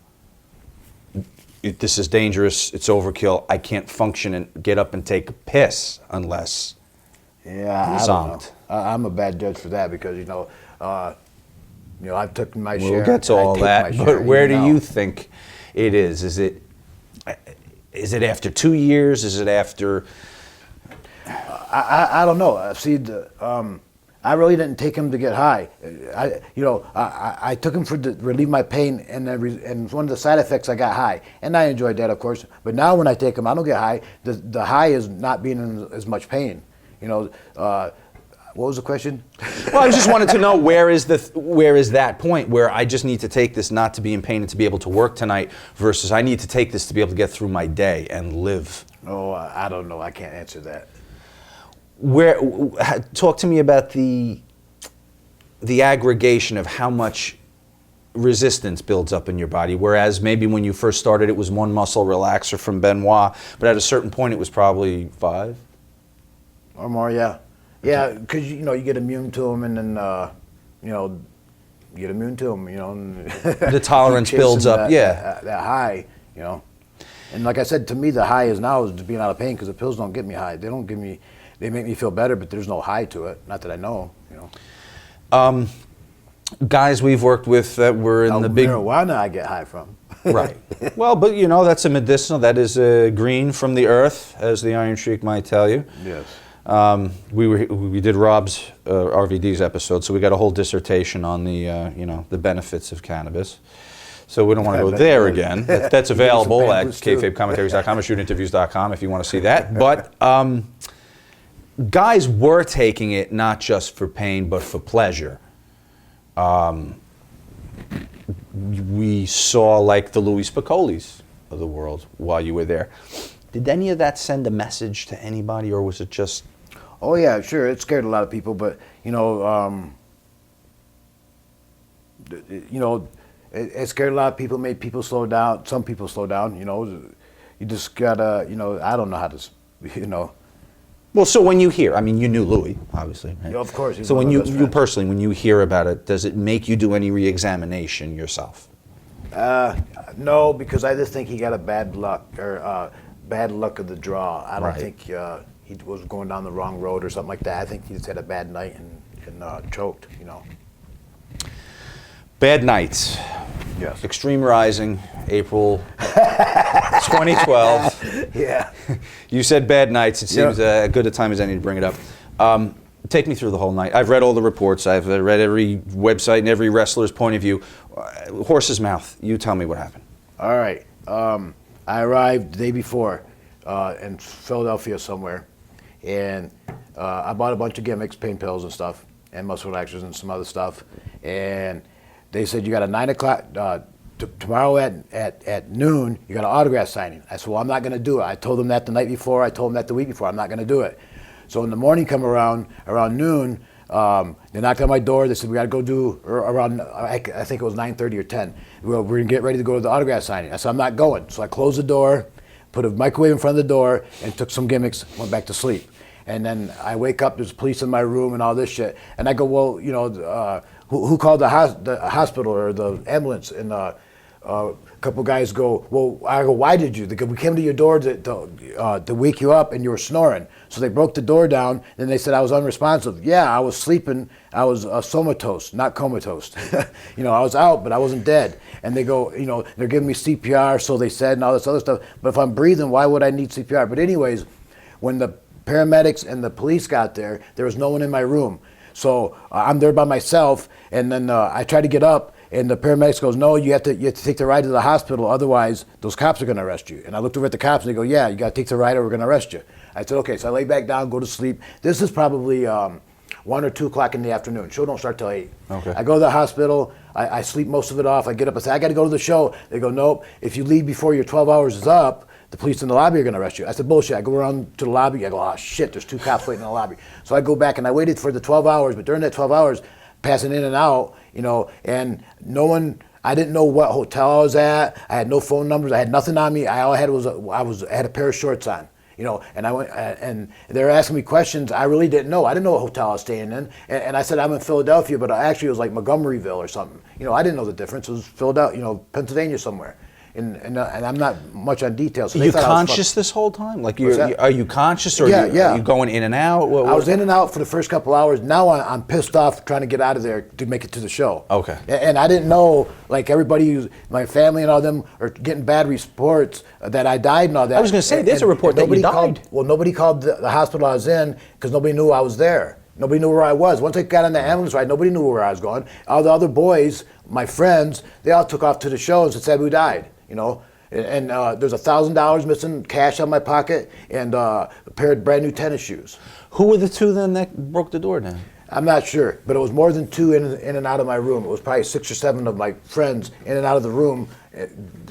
this is dangerous, it's overkill, I can't function and get up and take a piss unless I don't know. I'm a bad judge for that because, I've taken my share. We'll get to all that, but where do you think it is? Is it after 2 years? Is it after? I don't know. See, I really didn't take him to get high. I took him to relieve my pain, and one of the side effects, I got high, and I enjoyed that, of course. But now when I take him, I don't get high. The high is not being in as much pain. What was the question? Well, I just wanted to know where is that point where I just need to take this not to be in pain and to be able to work tonight versus I need to take this to be able to get through my day and live. Oh, I don't know. I can't answer that. Talk to me about the aggregation of how much resistance builds up in your body, whereas maybe when you first started it was one muscle relaxer from Benoit, but at a certain point it was probably 5? Or more, yeah. Yeah, because, you get immune to them, and then, you get immune to them, and the tolerance builds up, that high, And like I said, to me, the high is being out of pain, because the pills don't get me high. They make me feel better, but there's no high to it. Not that I know, Guys we've worked with that were in the big... marijuana I get high from. Right. Well, but that's a medicinal. That is green from the earth, as the Iron Sheik might tell you. Yes. We did Rob's RVD's episode, so we got a whole dissertation on the benefits of cannabis. So we don't want to go there again. That's available at kayfabecommentaries.com or shootinterviews.com if you want to see that. But guys were taking it not just for pain but for pleasure. We saw like the Louis Spicoli's of the world while you were there. Did any of that send a message to anybody, or was it just? Oh yeah, sure. It scared a lot of people, but it scared a lot of people. Made people slow down. Some people slow down. You just gotta. I don't know how to. Well, so when you hear, you knew Louis, obviously, right? Yeah, of course. So when you personally, when you hear about it, does it make you do any re-examination yourself? No, because I just think he got a bad luck of the draw. I don't think he was going down the wrong road or something like that. I think he just had a bad night and choked. Bad nights. Yes. Extreme Rising, April 2012. Yeah. You said bad nights. It seems good a time as any to bring it up. Take me through the whole night. I've read all the reports. I've read every website and every wrestler's point of view. Horse's mouth. You tell me what happened. All right. I arrived the day before in Philadelphia somewhere, and I bought a bunch of gimmicks, pain pills and stuff, and muscle relaxers and some other stuff. And they said, you got a 9 o'clock, tomorrow at noon, you got an autograph signing. I said, well, I'm not going to do it. I told them that the night before. I told them that the week before. I'm not going to do it. So in the morning, come around noon, they knocked on my door. They said, we got to go do, around, I think it was 9:30 or 10. We're going to get ready to go to the autograph signing. I said, I'm not going. So I closed the door, put a microwave in front of the door, and took some gimmicks, went back to sleep. And then I wake up, there's police in my room and all this shit. And I go, well, who called the hospital or the ambulance? And a couple guys go, well, I go, why did you? They go, we came to your door to wake you up and you were snoring. So they broke the door down and they said I was unresponsive. Yeah, I was sleeping. I was somatose, not comatose. You know, I was out, but I wasn't dead. And they go, you know, they're giving me CPR, so they said, and all this other stuff. But if I'm breathing, why would I need CPR? But anyways, when the paramedics and the police got there, there was no one in my room. So I'm there by myself, and then I tried to get up, and the paramedics goes, no, you have to take the ride to the hospital, otherwise those cops are going to arrest you. And I looked over at the cops, and they go, yeah, you got to take the ride or we're going to arrest you. I said, okay. So I lay back down, go to sleep. This is probably 1 or 2 o'clock in the afternoon. Show don't start till 8. Okay. I go to the hospital. I sleep most of it off. I get up and say, I got to go to the show. They go, nope. If you leave before your 12 hours is up, the police in the lobby are going to arrest you. I said, bullshit. I go around to the lobby. I go, oh, shit, there's 2 cops waiting in the lobby. So I go back, and I waited for the 12 hours. But during that 12 hours, passing in and out, you know, and no one, I didn't know what hotel I was at. I had no phone numbers. I had nothing on me. All I had was I had a pair of shorts on. You know, and I went, and they were asking me questions I really didn't know. I didn't know what hotel I was staying in, and I said I'm in Philadelphia, but actually it was like Montgomeryville or something. You know, I didn't know the difference. It was Philadelphia, you know, Pennsylvania somewhere. And I'm not much on details. So Are you conscious this whole time? Like, are you conscious, or yeah, are you going in and out? I was in and out for the first couple hours. Now I'm pissed off trying to get out of there to make it to the show. Okay. And I didn't know, like everybody, my family and all them are getting bad reports that I died and all that. I was going to say, there's a report that you died. Nobody called the hospital I was in because nobody knew I was there. Nobody knew where I was. Once I got on the ambulance ride, nobody knew where I was going. All the other boys, my friends, they all took off to the show and said Sabu died, you know. And there's $1,000 missing, cash on my pocket, and a pair of brand new tennis shoes. Who were the 2 then that broke the door down? I'm not sure, but it was more than 2 in and out of my room. It was probably 6 or 7 of my friends in and out of the room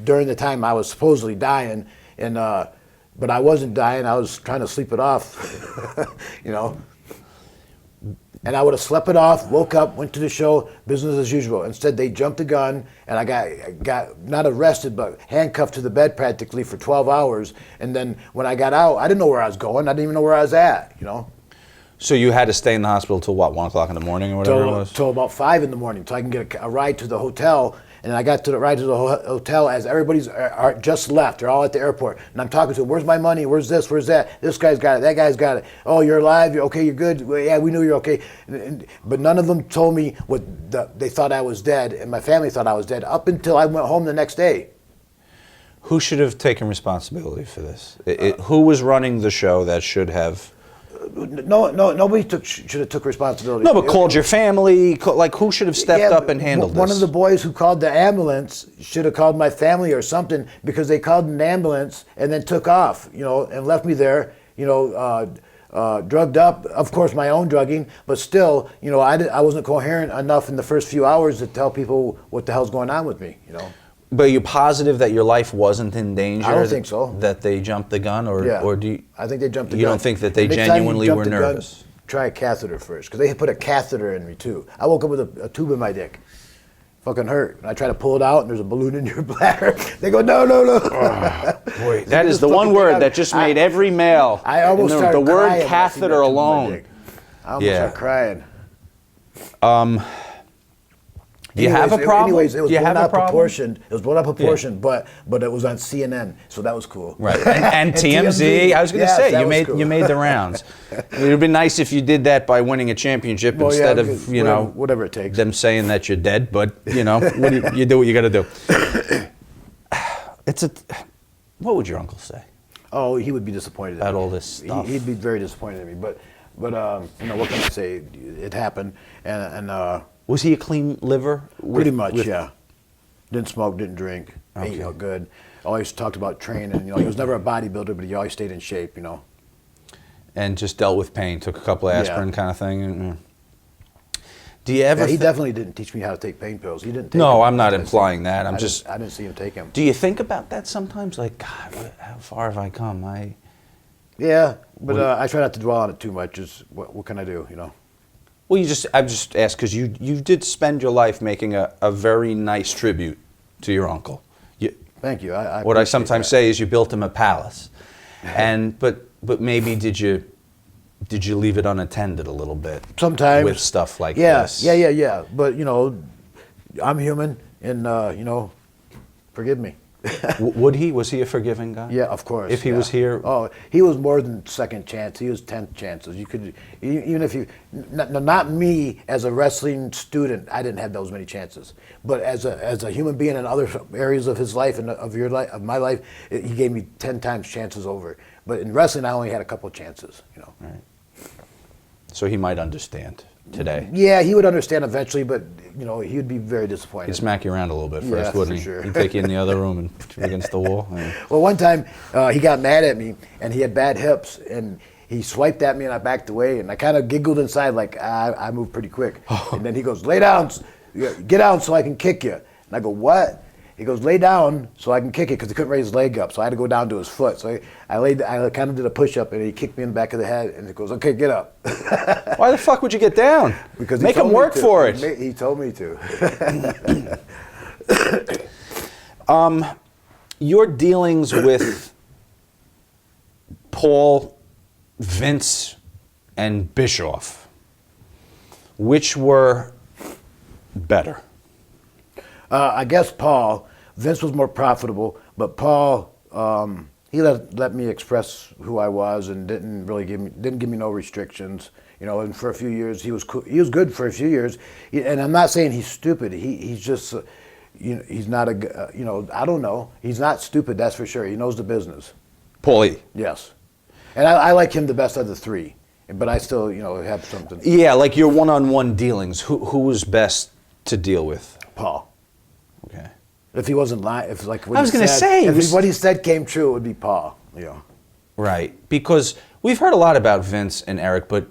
during the time I was supposedly dying. And but I wasn't dying. I was trying to sleep it off, you know. And I would have slept it off, woke up, went to the show, business as usual. Instead, they jumped the gun, and I got not arrested, but handcuffed to the bed practically for 12 hours. And then when I got out, I didn't know where I was going. I didn't even know where I was at, you know. So you had to stay in the hospital till what, 1 o'clock in the morning or whatever it was? Till about 5 in the morning, till I can get a ride to the hotel. And I got to the ride to the hotel as everybody's just left. They're all at the airport. And I'm talking to them, where's my money? Where's this? Where's that? This guy's got it. That guy's got it. Oh, you're alive? You're okay? You're good? Well, yeah, we knew you're okay. But none of them told me they thought I was dead, and my family thought I was dead, up until I went home the next day. Who should have taken responsibility for this? Who was running the show that should have... No, nobody should have took responsibility. No, but called your family. Like, who should have stepped up and handled this? One of the boys who called the ambulance should have called my family or something, because they called an ambulance and then took off, you know, and left me there, you know, drugged up. Of course, my own drugging, but still, you know, I wasn't coherent enough in the first few hours to tell people what the hell's going on with me, you know. But are you positive that your life wasn't in danger? I don't think so. That they jumped the gun, or do you? I think they jumped the gun. You don't think that they genuinely were nervous? Try a catheter first, because they put a catheter in me too. I woke up with a tube in my dick. Fucking hurt. And I try to pull it out, and there's a balloon in your bladder. They go, no. Oh, boy, that is the one word that just made every male. I almost started the word crying catheter alone. I almost started crying. Do you have a problem? Anyways, it was blown out of proportion. It was blown out of proportion, but it was on CNN, so that was cool. Right, and TMZ. I was going to say you made the rounds. It would be nice if you did that by winning a championship instead of whatever it takes. Them saying that you're dead, but you know you do what you got to do. What would your uncle say? Oh, he would be disappointed about all this stuff. He'd be very disappointed in me, but you know, what can I say? It happened, and. Was he a clean liver? Pretty much, yeah. Didn't smoke, didn't drink, ate good. Always talked about training. You know, he was never a bodybuilder, but he always stayed in shape. You know. And just dealt with pain. Took a couple of aspirin, kind of thing. Do you ever? He definitely didn't teach me how to take pain pills. He didn't. No, I'm not implying that. I didn't see him take them. Do you think about that sometimes? Like, God, how far have I come? Yeah, but I try not to dwell on it too much. Just what can I do? You know. Well, I'm just asked because you did spend your life making a very nice tribute to your uncle. Thank you. What I sometimes say is you built him a palace, but maybe did you leave it unattended a little bit? Sometimes with stuff like this. Yeah. But you know, I'm human, and you know, forgive me. Would he? Was he a forgiving guy? Yeah, of course. If he was here? Oh, he was more than second chance. He was 10th chances. You could, even if you, not me as a wrestling student, I didn't have those many chances. But as a human being in other areas of his life and of your life, of my life, he gave me 10 times chances over. But in wrestling, I only had a couple chances, you know. Right. So he might understand today. Yeah, he would understand eventually, but you know, he would be very disappointed. He'd smack you around a little bit first, Yeah, wouldn't for he? sure. He'd take you in the other room and put you against the wall. Yeah. Well, one time he got mad at me, and he had bad hips, and he swiped at me, and I backed away, and I kind of giggled inside, like I moved pretty quick. And then he goes, "Lay down, get down, so I can kick you." And I go, "What?" He goes, "Lay down so I can kick it," because he couldn't raise his leg up, so I had to go down to his foot. So I kind of did a push-up, and he kicked me in the back of the head, and he goes, "Okay, get up." Why the fuck would you get down? Because he make told him me work to. for it. He told me to. Your dealings with Paul, Vince, and Bischoff, which were better? I guess Paul. Vince was more profitable, but Paul, he let me express who I was and didn't give me no restrictions. You know, and for a few years he was cool. He was good for a few years, and I'm not saying he's stupid. He's just, you know, he's not you know, I don't know. He's not stupid, that's for sure. He knows the business. Paulie. Yes, and I like him the best of the three, but I still, you know, have something. Yeah, like your one-on-one dealings. Who was best to deal with? Paul. Okay. If he wasn't lying, if like what I was he gonna said, say, if what he said came true, it would be Paul. You know. Right, because we've heard a lot about Vince and Eric, but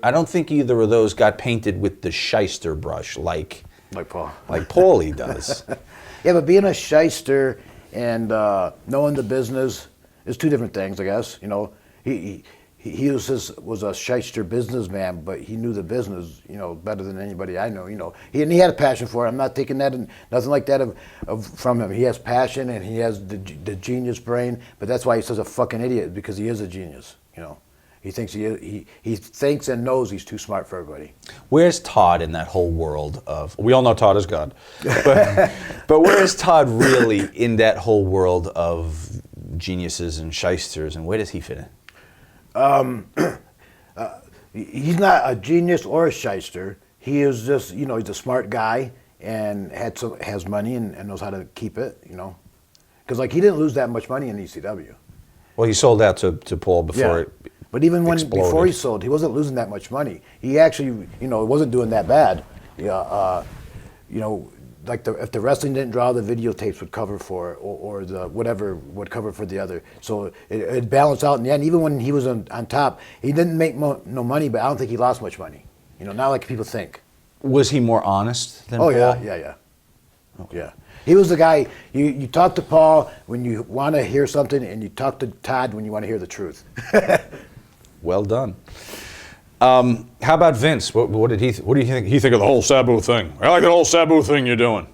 I don't think either of those got painted with the shyster brush like Paul. like Paulie does. Yeah, but being a shyster and knowing the business is two different things, I guess. You know, he was a shyster businessman, but he knew the business, you know, better than anybody I know. You know, he had a passion for it. I'm not taking that and nothing like that from him. He has passion and he has the genius brain, but that's why he's such a fucking idiot, because he is a genius. You know, he thinks he thinks and knows he's too smart for everybody. Where's Todd in that whole world of? We all know Todd is God, but where is Todd really in that whole world of geniuses and shysters, and where does he fit in? He's not a genius or a shyster. He is just, you know, he's a smart guy and has money and knows how to keep it, you know. Because, like, he didn't lose that much money in ECW. Well, he sold out to Paul before it But even before he exploded. sold, he wasn't losing that much money. He actually, you know, wasn't doing that bad. Yeah, you know, like if the wrestling didn't draw, the videotapes would cover for it, or the whatever would cover for the other. So it balanced out in the end. Even when he was on top, he didn't make no money, but I don't think he lost much money. You know, not like people think. Was he more honest than Paul? Yeah. Yeah. He was the guy, you talk to Paul when you want to hear something, and you talk to Todd when you want to hear the truth. Well done. How about Vince? What do you think of the whole Sabu thing? I like the whole Sabu thing you're doing.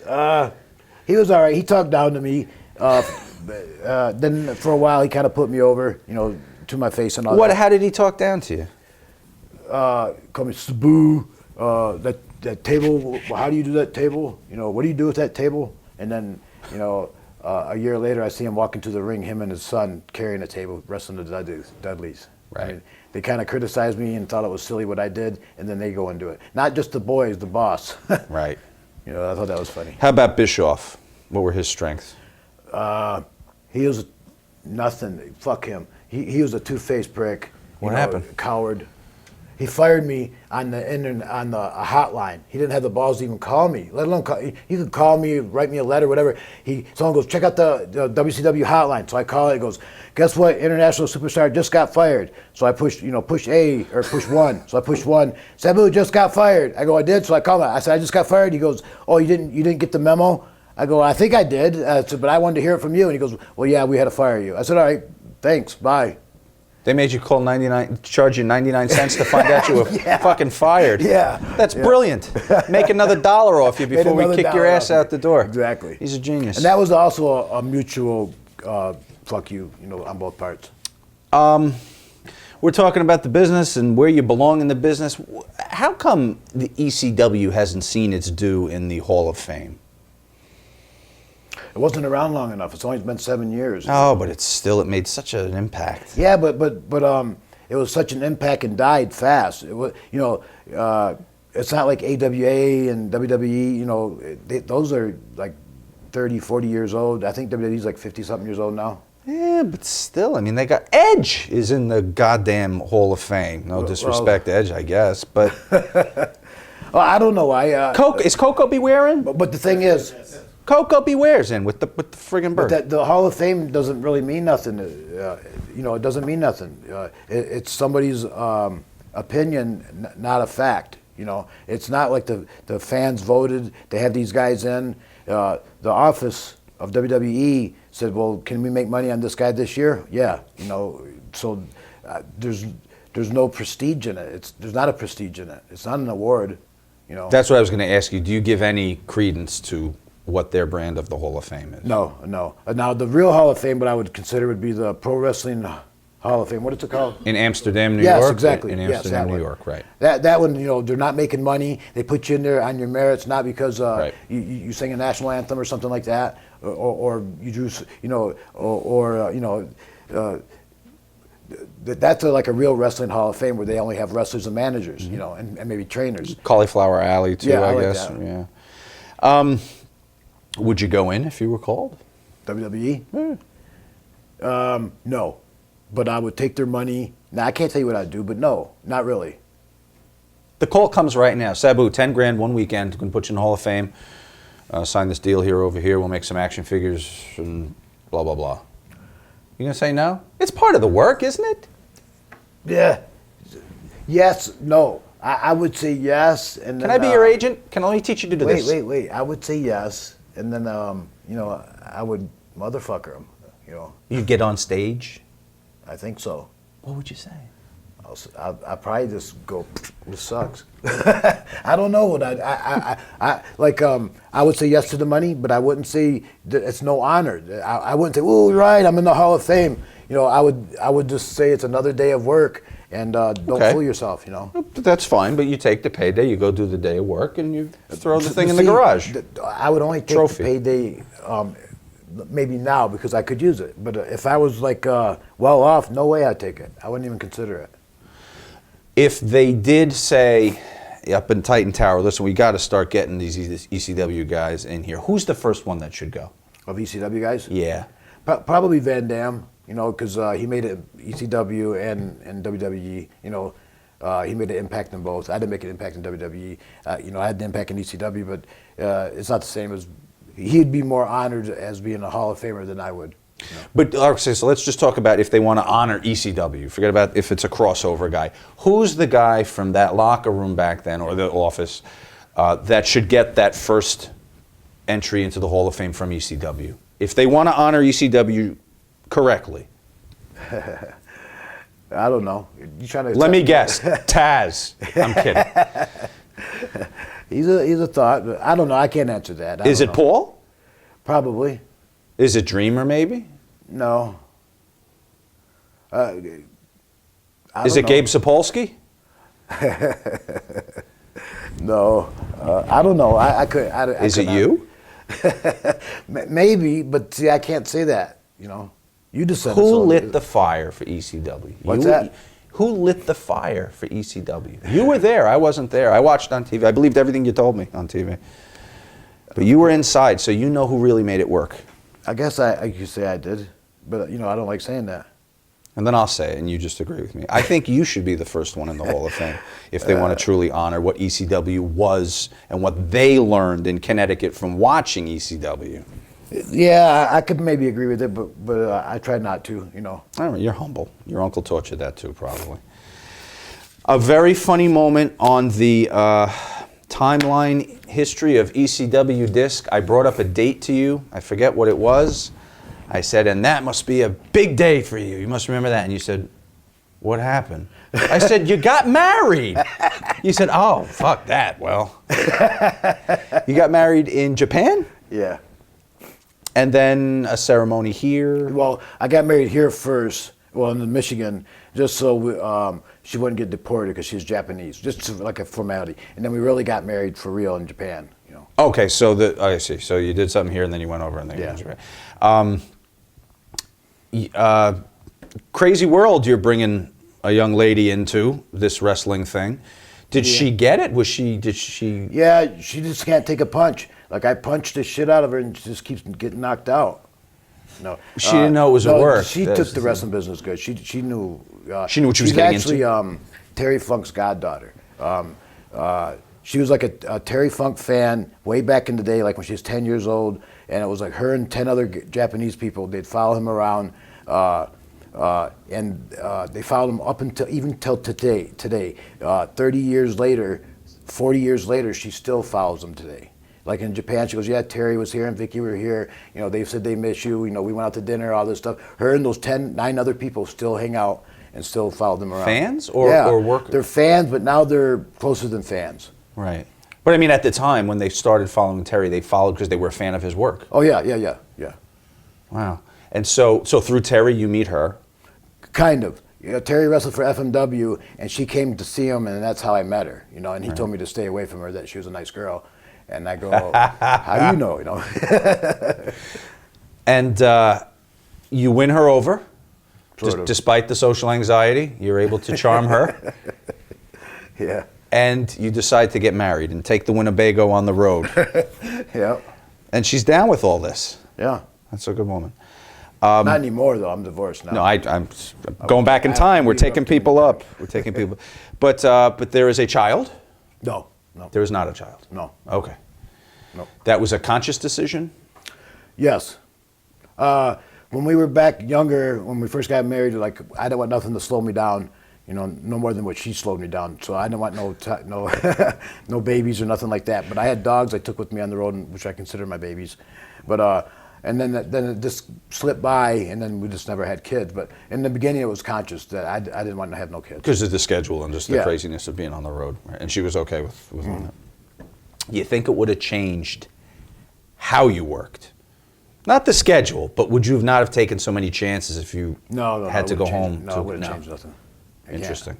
He was all right. He talked down to me. Then for a while, he kind of put me over, you know, to my face and all that. How did he talk down to you? Call me Sabu. That table, how do you do that table? You know, what do you do with that table? And then, you know, a year later, I see him walking to the ring, him and his son carrying a table, wrestling the Dudleys. Right. I mean, they kind of criticized me and thought it was silly what I did, and then they go and do it. Not just the boys, the boss. Right. You know, I thought that was funny. How about Bischoff? What were his strengths? He was nothing. Fuck him. He was a two-faced prick. What happened? Coward. He fired me on the hotline. He didn't have the balls to even call me, let alone call. He could call me, write me a letter, whatever. Someone goes, check out the WCW hotline. So I call it. It goes, guess what? International superstar just got fired. So I push A or push 1. So I pushed 1. Sabu just got fired. I go, I did. So I call him. I said, I just got fired. He goes, oh, you didn't get the memo? I go, I think I did. But I wanted to hear it from you. And he goes, well, yeah, we had to fire you. I said, all right, thanks, bye. They made you call charge you 99 cents to find out you were fucking fired. Yeah. That's brilliant. Make another $1 off you before we kick your ass out the door. Exactly. He's a genius. And that was also a mutual fuck you, you know, on both parts. We're talking about the business and where you belong in the business. How come the ECW hasn't seen its due in the Hall of Fame? It wasn't around long enough. It's only been 7 years. Oh, but it made such an impact. Yeah, but it was such an impact and died fast. It was, it's not like AWA and WWE. Those are like 30, 40 years old. I think WWE's like 50-something years old now. Yeah, but still, I mean, they got Edge is in the goddamn Hall of Fame. No disrespect to Edge, I guess, but I don't know. Is Coco Beware's? But the thing is, Coco Beware's in with the friggin' bird. But the Hall of Fame doesn't really mean nothing. It doesn't mean nothing. It's somebody's opinion, not a fact. It's not like the fans voted. They had these guys in. The office of WWE said, "Well, can we make money on this guy this year?" Yeah. So there's no prestige in it. There's not a prestige in it. It's not an award. That's what I was going to ask you. Do you give any credence to what their brand of the Hall of Fame is? No. Now, the real Hall of Fame, what I would consider would be the Pro Wrestling Hall of Fame. What is it called? In Amsterdam, New York? Yes, exactly. In Amsterdam, New York, right. That one, they're not making money. They put you in there on your merits, not because right. you sing a national anthem or something like that, or you do, that's like a real wrestling Hall of Fame where they only have wrestlers and managers, and maybe trainers. Cauliflower Alley, too, Yeah, I like guess. that. Yeah. Would you go in if you were called? WWE? No. But I would take their money. Now, I can't tell you what I'd do, but no, not really. The call comes right now. Sabu, 10 grand one weekend, can put you in the Hall of Fame. Sign this deal here over here. We'll make some action figures and blah, blah, blah. You going to say no? It's part of the work, isn't it? Yeah. Yes, no. I would say yes. And Can then, I be your agent? Can I only teach you to do this? Wait. I would say yes. And then, I would motherfucker him, You'd get on stage? I think so. What would you say? I'll probably just go, this sucks. I don't know what I would say yes to the money, but I wouldn't say that it's no honor. I wouldn't say, "Oh, right, I'm in the Hall of Fame." I would just say it's another day of work, and don't fool yourself. That's fine, but you take the payday, you go do the day of work, and you throw the thing in the garage. I would only take Trophy. the payday. Maybe now because I could use it, but if I was like well off, no way I'd take it. I wouldn't even consider it. If they did say up in Titan Tower, listen, we got to start getting these ECW guys in here. Who's the first one that should go? Of ECW guys? Yeah. Probably Van Dam, because he made it ECW and WWE. He made an impact in both. I didn't make an impact in WWE. I had an impact in ECW, but it's not the same as. He'd be more honored as being a Hall of Famer than I would. But okay, so let's just talk about if they want to honor ECW. Forget about if it's a crossover guy. Who's the guy from that locker room back then, or the office, that should get that first entry into the Hall of Fame from ECW? If they want to honor ECW correctly. I don't know. You trying to? Let me guess. Taz. I'm kidding. He's a thought. But I don't know. I can't answer that. Is it Paul? Probably. Is it Dreamer, maybe? No. Is it Gabe Sapolsky? No. I don't know. I could. Is it you? Maybe, but see, I can't say that. You just said. Who lit the fire for ECW? What's that? Who lit the fire for ECW? You were there. I wasn't there. I watched on TV. I believed everything you told me on TV. But you were inside, so you know who really made it work. I guess I could say I did, but I don't like saying that. And then I'll say it, and you just agree with me. I think you should be the first one in the Hall of Fame if they want to truly honor what ECW was and what they learned in Connecticut from watching ECW. Yeah, I could maybe agree with it, but I try not to. All right, you're humble. Your uncle taught you that too, probably. A very funny moment on the timeline history of ECW disc. I brought up a date to you. I forget what it was. I said, and that must be a big day for you. You must remember that. And you said, what happened? I said, you got married. You said, oh, fuck that. Well, you got married in Japan? Yeah. And then a ceremony here? Well, I got married here first, in Michigan, just so she wouldn't get deported because she's Japanese, just like a formality. And then we really got married for real in Japan, You know. Okay, so I see. So you did something here, and then you went over, and then crazy world you're bringing a young lady into this wrestling thing. Did she get it? Did she? Yeah, she just can't take a punch. Like I punched the shit out of her, and she just keeps getting knocked out. No, she didn't know it was a work. She took the wrestling business good. She knew. She knew what she was getting into. She's into. actually Terry Funk's goddaughter. She was like a Terry Funk fan way back in the day, like when she was 10 years old, and it was like her and 10 other Japanese people. They'd follow him around, and they followed him up until today. 30 years later, 40 years later, she still follows him today. Like in Japan, she goes, yeah, Terry was here and Vicky were here. You know, they said they miss you. You know, we went out to dinner, all this stuff. Her and those 9 other people still hang out and still follow them around. Fans or workers? They're fans, but now they're closer than fans. Right. But I mean, at the time when they started following Terry, they followed because they were a fan of his work. Oh, yeah. Wow. And so through Terry, you meet her. Kind of. You know, Terry wrestled for FMW, and she came to see him, and that's how I met her. You know, and he told me to stay away from her, that she was a nice girl. And I go, how do you know? You know. And you win her over, Sort of. despite the social anxiety. You're able to charm her. Yeah. And you decide to get married and take the Winnebago on the road. Yeah. And she's down with all this. Yeah. That's a good woman. Not anymore, though. I'm divorced now. No, I'm going back in time. We're taking people up. We're taking people. But there is a child? No. There is not a child? No. Okay. No. That was a conscious decision? Yes. When we were back younger, when we first got married, like I didn't want nothing to slow me down, you know, no more than what she slowed me down. So I didn't want no babies or nothing like that. But I had dogs I took with me on the road, which I consider my babies. But and then it just slipped by, and then we just never had kids. But in the beginning, it was conscious that I didn't want to have no kids. Because of the schedule and just the craziness of being on the road. Right? And she was okay with that. You think it would have changed how you worked? Not the schedule, but would you not have taken so many chances if you had to go home? No, it would have changed nothing. Interesting.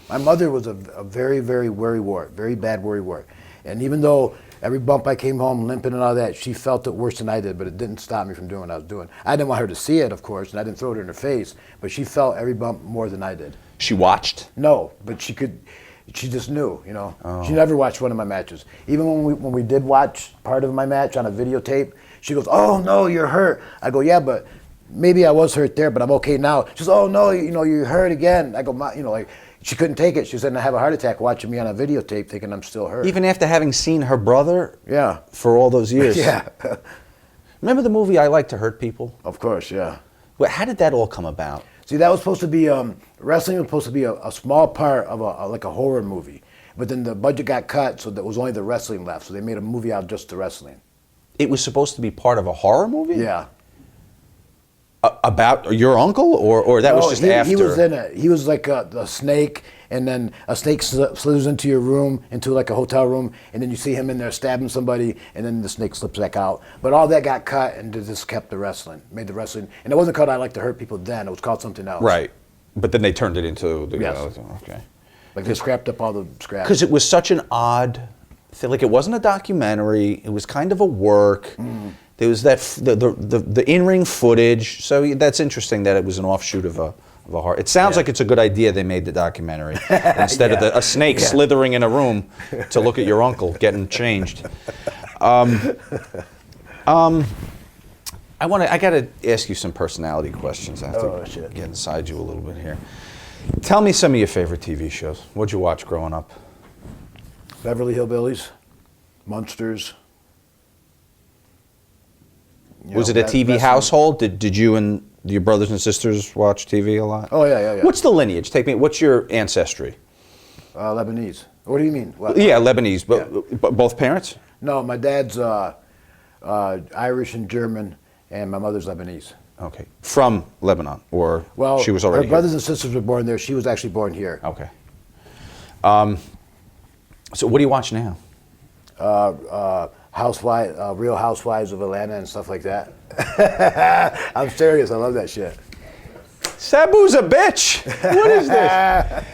My mother was a very, very worrywart, very bad worrywart. And even though every bump I came home limping and all that, she felt it worse than I did, but it didn't stop me from doing what I was doing. I didn't want her to see it, of course, and I didn't throw it in her face, but she felt every bump more than I did. She watched? No, but she just knew, you know. Oh. She never watched one of my matches. Even when we did watch part of my match on a videotape, she goes, "Oh no, you're hurt." I go, "Yeah, but maybe I was hurt there, but I'm okay now." She goes, "Oh no, you know, you're hurt again." I go, you know, like she couldn't take it. She said, "I have a heart attack watching me on a videotape, thinking I'm still hurt." Even after having seen her brother, yeah, for all those years. Yeah. Remember the movie I Like to Hurt People? Of course, yeah. Well, how did that all come about? See, that was supposed to be wrestling was supposed to be a small part of like a horror movie, but then the budget got cut, so there was only the wrestling left. So they made a movie out of just the wrestling. It was supposed to be part of a horror movie? Yeah. About your uncle, or that was just after? He was in it. He was like a snake, and then a snake slithers into your room, into like a hotel room, and then you see him in there stabbing somebody, and then the snake slips back out. But all that got cut, and they just kept the wrestling, made the wrestling. And it wasn't called I Like to Hurt People then. It was called something else. Right. But then they turned it into the... Yes. Okay. Like they scrapped up all the scraps. Because it was such an odd thing. Like it wasn't a documentary. It was kind of a work. There was that the in-ring footage. So that's interesting that it was an offshoot of a horror. It sounds like it's a good idea they made the documentary instead of a snake slithering in a room to look at your uncle getting changed. I got to ask you some personality questions. I have to get inside you a little bit here. Tell me some of your favorite TV shows. What'd you watch growing up? Beverly Hillbillies, Munsters. Was it a TV household? Did you and your brothers and sisters watch TV a lot? Oh, yeah. What's the lineage? What's your ancestry? Lebanese. What do you mean? Lebanese. But both parents? No, my dad's Irish and German, and my mother's Lebanese. Okay. From Lebanon, or she was already her brothers and sisters were born there. She was actually born here. Okay. So what do you watch now? Real Housewives of Atlanta and stuff like that. I'm serious. I love that shit. Sabu's a bitch. What is this?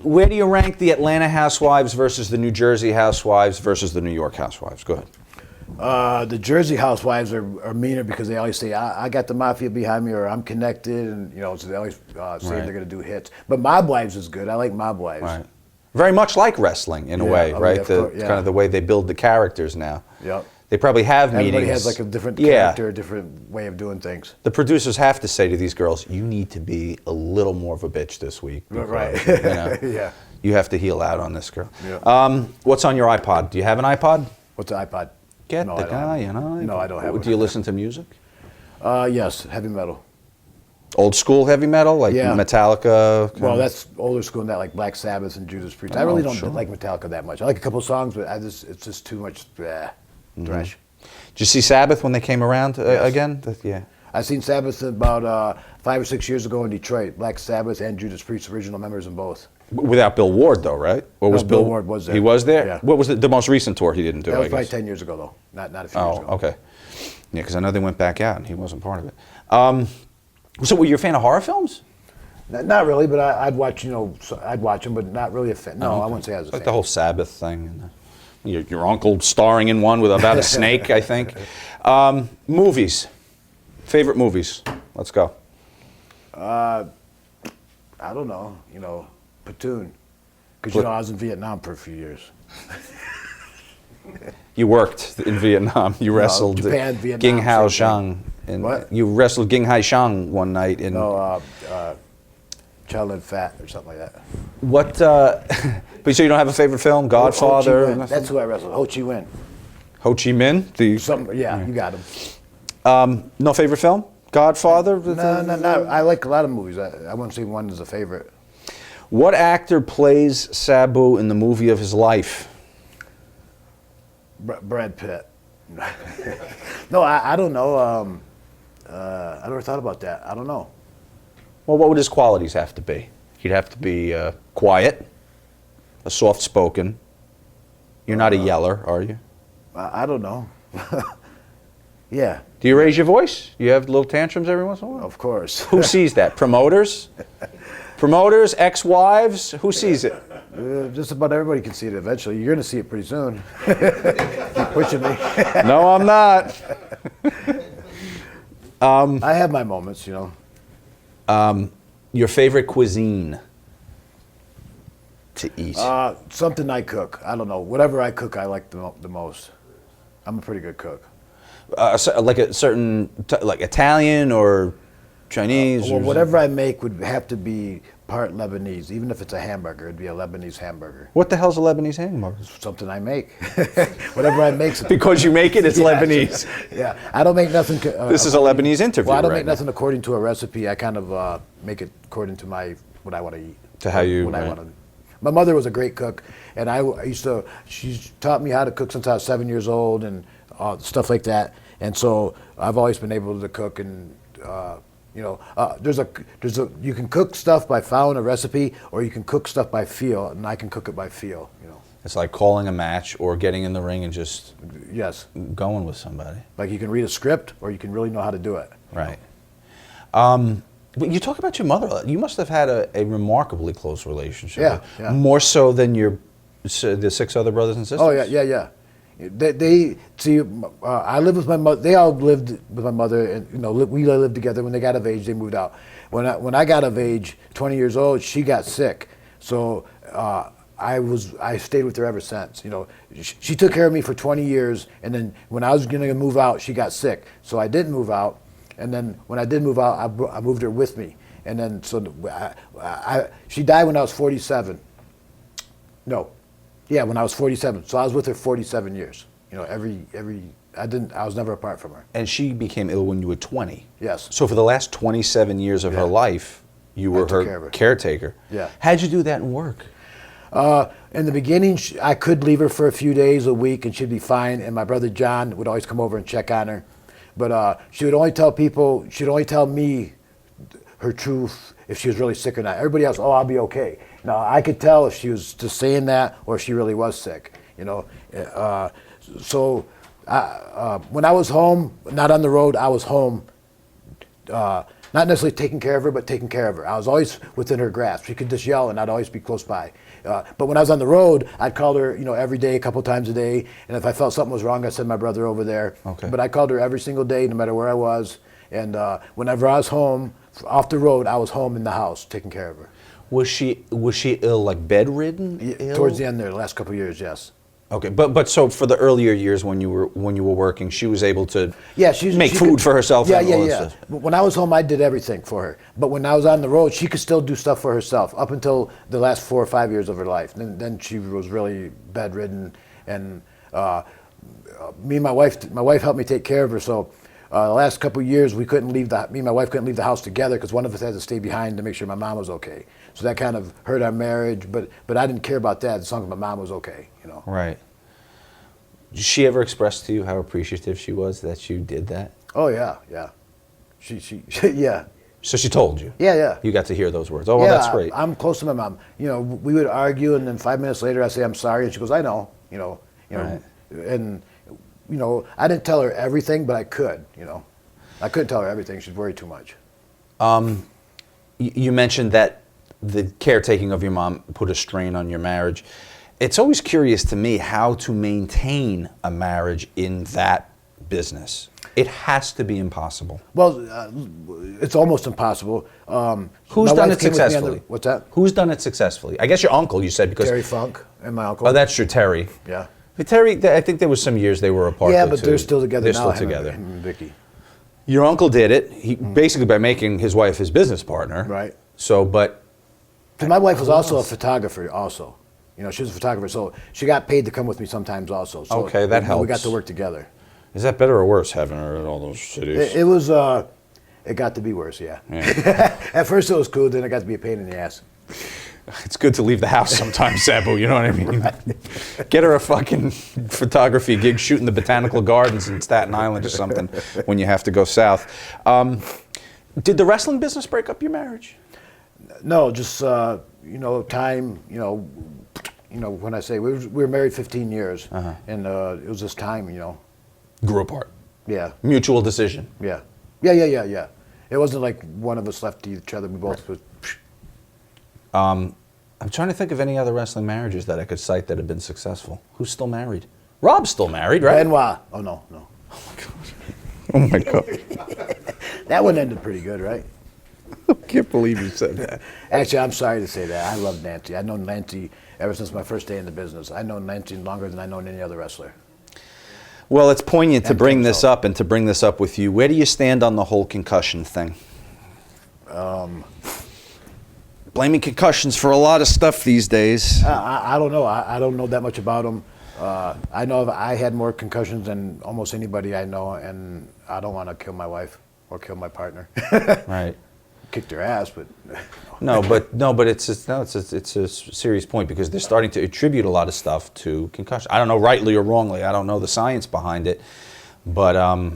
Where do you rank the Atlanta Housewives versus the New Jersey Housewives versus the New York Housewives? Go ahead. The Jersey Housewives are meaner because they always say, I got the mafia behind me, or I'm connected, and so they always say Right. they're going to do hits. But Mob Wives is good. I like Mob Wives. Right. Very much like wrestling in a way, right? Yeah, of course, Kind of the way they build the characters now. Yep. They probably have meetings. Everybody has like a different character, a different way of doing things. The producers have to say to these girls, you need to be a little more of a bitch this week. Because, Right. Yeah. You have to heel out on this girl. Yeah. What's on your iPod? Do you have an iPod? What's the iPod? Get No, the I don't guy have and I. No, I don't have Do you listen to music? Yes, heavy metal. Old school heavy metal, like Yeah. Metallica? Well, that's older school than that, like Black Sabbath and Judas Priest. I really don't sure. like Metallica that much. I like a couple songs, but it's just too much thrash. Did you see Sabbath when they came around again? Yeah. I seen Sabbath about 5 or 6 years ago in Detroit. Black Sabbath and Judas Priest, original members in both. Without Bill Ward, though, right? Or was Bill Ward was there. He was there? Yeah. What was the most recent tour he didn't do? That was I probably guess? 10 years ago, though, not a few years ago. Oh, okay. Yeah, because I know they went back out and he wasn't part of it. So were you a fan of horror films? Not really, but I'd watch, I'd watch them, but not really a fan. No, I wouldn't say I was a Like fan. the whole Sabbath thing. And your uncle starring in one with about a snake, I think. Movies. Favorite movies. Let's go. I don't know, Platoon. Because, I was in Vietnam for a few years. You worked in Vietnam. You wrestled Japan, Vietnam, Ging Hao same thing. Shang. What? You wrestled Ging Hai Shang one night in. Child and Fat or something like that. What? But so you don't have a favorite film? Godfather. Ho Chi Minh. That's who I wrestled. Ho Chi Minh. Ho Chi Minh. Yeah, you got him. No favorite film? Godfather. No. I like a lot of movies. I wouldn't say one is a favorite. What actor plays Sabu in the movie of his life? Brad Pitt. No, I don't know. I never thought about that. I don't know. Well, what would his qualities have to be? He'd have to be quiet, a soft-spoken. You're not a yeller, are you? I don't know. Yeah. Do you raise your voice? You have little tantrums every once in a while? Of course. Who sees that? Promoters? Promoters, ex-wives? Who sees it? Just about everybody can see it eventually. You're going to see it pretty soon. Keep pushing me. No, I'm not. I have my moments, Your favorite cuisine to eat? Something I cook. I don't know. Whatever I cook, I like the most. I'm a pretty good cook. Like a certain, like Italian or Chinese? Well, or whatever I make would have to be part Lebanese. Even if it's a hamburger, it'd be a Lebanese hamburger. What the hell's a Lebanese hamburger? Something I make. Whatever I make. Because you make it, it's Lebanese. Yeah, I don't make nothing. This is a Lebanese interview. Well, I don't right make now. nothing according to a recipe. I kind of make it according to what I want to eat. To how you. What I want to. My mother was a great cook, and I used to. She taught me how to cook since I was 7 years old, and stuff like that. And so I've always been able to cook, and you can cook stuff by following a recipe, or you can cook stuff by feel, and I can cook it by feel. It's like calling a match or getting in the ring and just Yes. going with somebody. Like you can read a script, or you can really know how to do it. Right. But you talk about your mother. You must have had a remarkably close relationship. Yeah. More so than the 6 other brothers and sisters? Oh yeah. They see. I lived with my mother. They all lived with my mother, and we lived together. When they got of age, they moved out. When I got of age, 20 years old, she got sick. So I stayed with her ever since. She took care of me for 20 years, and then when I was going to move out, she got sick. So I didn't move out, and then when I did move out, I moved her with me, and then she died when I was 47. No. Yeah, when I was 47. So I was with her 47 years. I was never apart from her. And she became ill when you were 20. Yes. So for the last 27 years of her life, you were took care of her her. caretaker. Yeah. How'd you do that in work? In the beginning, I could leave her for a few days, a week, and she'd be fine. And my brother John would always come over and check on her. But she would only tell people, she'd only tell me her truth if she was really sick or not. Everybody else, I'll be okay. Now, I could tell if she was just saying that or if she really was sick, So when I was home, not on the road, I was home. Not necessarily taking care of her, but taking care of her. I was always within her grasp. She could just yell, and I'd always be close by. But when I was on the road, I'd call her, every day, a couple times a day. And if I felt something was wrong, I'd send my brother over there. Okay. But I called her every single day, no matter where I was. And whenever I was home, off the road, I was home in the house, taking care of her. Was she ill, like bedridden? Ill? Towards the end there, the last couple of years, yes. Okay, but so for the earlier years when you were working, she was able to make she food could, for herself. Yeah, and yeah, all that yeah. stuff. When I was home, I did everything for her. But when I was on the road, she could still do stuff for herself up until the last 4 or 5 years of her life. Then she was really bedridden, and me and my wife helped me take care of her. So the last couple of years, me and my wife couldn't leave the house together because one of us had to stay behind to make sure my mom was okay. So that kind of hurt our marriage. But I didn't care about that as long as my mom was okay. Right. Did she ever express to you how appreciative she was that you did that? Oh yeah, yeah. She yeah. So she told you? Yeah, yeah. You got to hear those words. Oh, well, Yeah, that's great. I'm close to my mom. We would argue, and then 5 minutes later, I say I'm sorry, and she goes, "I know." Right. And I didn't tell her everything, but I could. I couldn't tell her everything. She'd worry too much. You mentioned that the caretaking of your mom put a strain on your marriage. It's always curious to me how to maintain a marriage in that business. It has to be impossible. Well, it's almost impossible. Who's done it successfully? What's that? Who's done it successfully? I guess your uncle, you said, because Terry Brunk and my uncle. Oh, that's your Terry. Yeah. But Terry, I think there was some years they were apart. Yeah, but they're still together They're now. still together. Him and Vicky. Your uncle did it. He basically by making his wife his business partner. Right. So, but 'Cause my wife was also a photographer. Also, she was a photographer, so she got paid to come with me sometimes. Also. So okay, that helps. We got to work together. Is that better or worse having her in all those cities? It was. It got to be worse. Yeah. At first it was cool. Then it got to be a pain in the ass. It's good to leave the house sometimes, Sabu, you know what I mean? Get her a fucking photography gig shooting the botanical gardens in Staten Island or something when you have to go south. Did the wrestling business break up your marriage? No, just time. When I say we were married 15 years, and it was just time. Grew apart. Yeah. Mutual decision. Yeah. Yeah. It wasn't like one of us left each other. We both was. I'm trying to think of any other wrestling marriages that I could cite that have been successful. Who's still married? Rob's still married, right? Benoit. Oh no. Oh my god. That one ended pretty good, right? I can't believe you said that. Actually, I'm sorry to say that. I love Nancy. I've known Nancy ever since my first day in the business. I've known Nancy longer than I've known any other wrestler. Well, it's poignant to And bring Kim this Salt. up and to bring this up with you. Where do you stand on the whole concussion thing? Blaming concussions for a lot of stuff these days. I don't know. I don't know that much about them. I know I had more concussions than almost anybody I know, and I don't want to kill my wife or kill my partner. Right. Kick their ass, but No, but it's a serious point because they're starting to attribute a lot of stuff to concussion. I don't know rightly or wrongly. I don't know the science behind it, but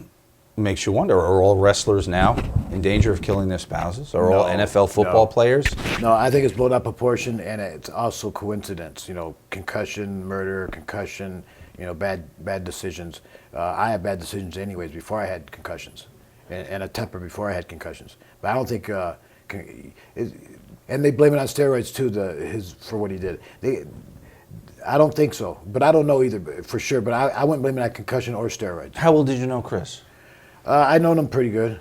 makes you wonder: are all wrestlers now in danger of killing their spouses? Are all NFL football players? No, I think it's blown up proportion, and it's also coincidence. Concussion, murder, concussion. Bad decisions. I had bad decisions anyways before I had concussions, and a temper before I had concussions. But I don't think. And they blame it on steroids too. For what he did. I don't think so, but I don't know either for sure. But I wouldn't blame it on concussion or steroids. How well did you know Chris? I known him pretty good.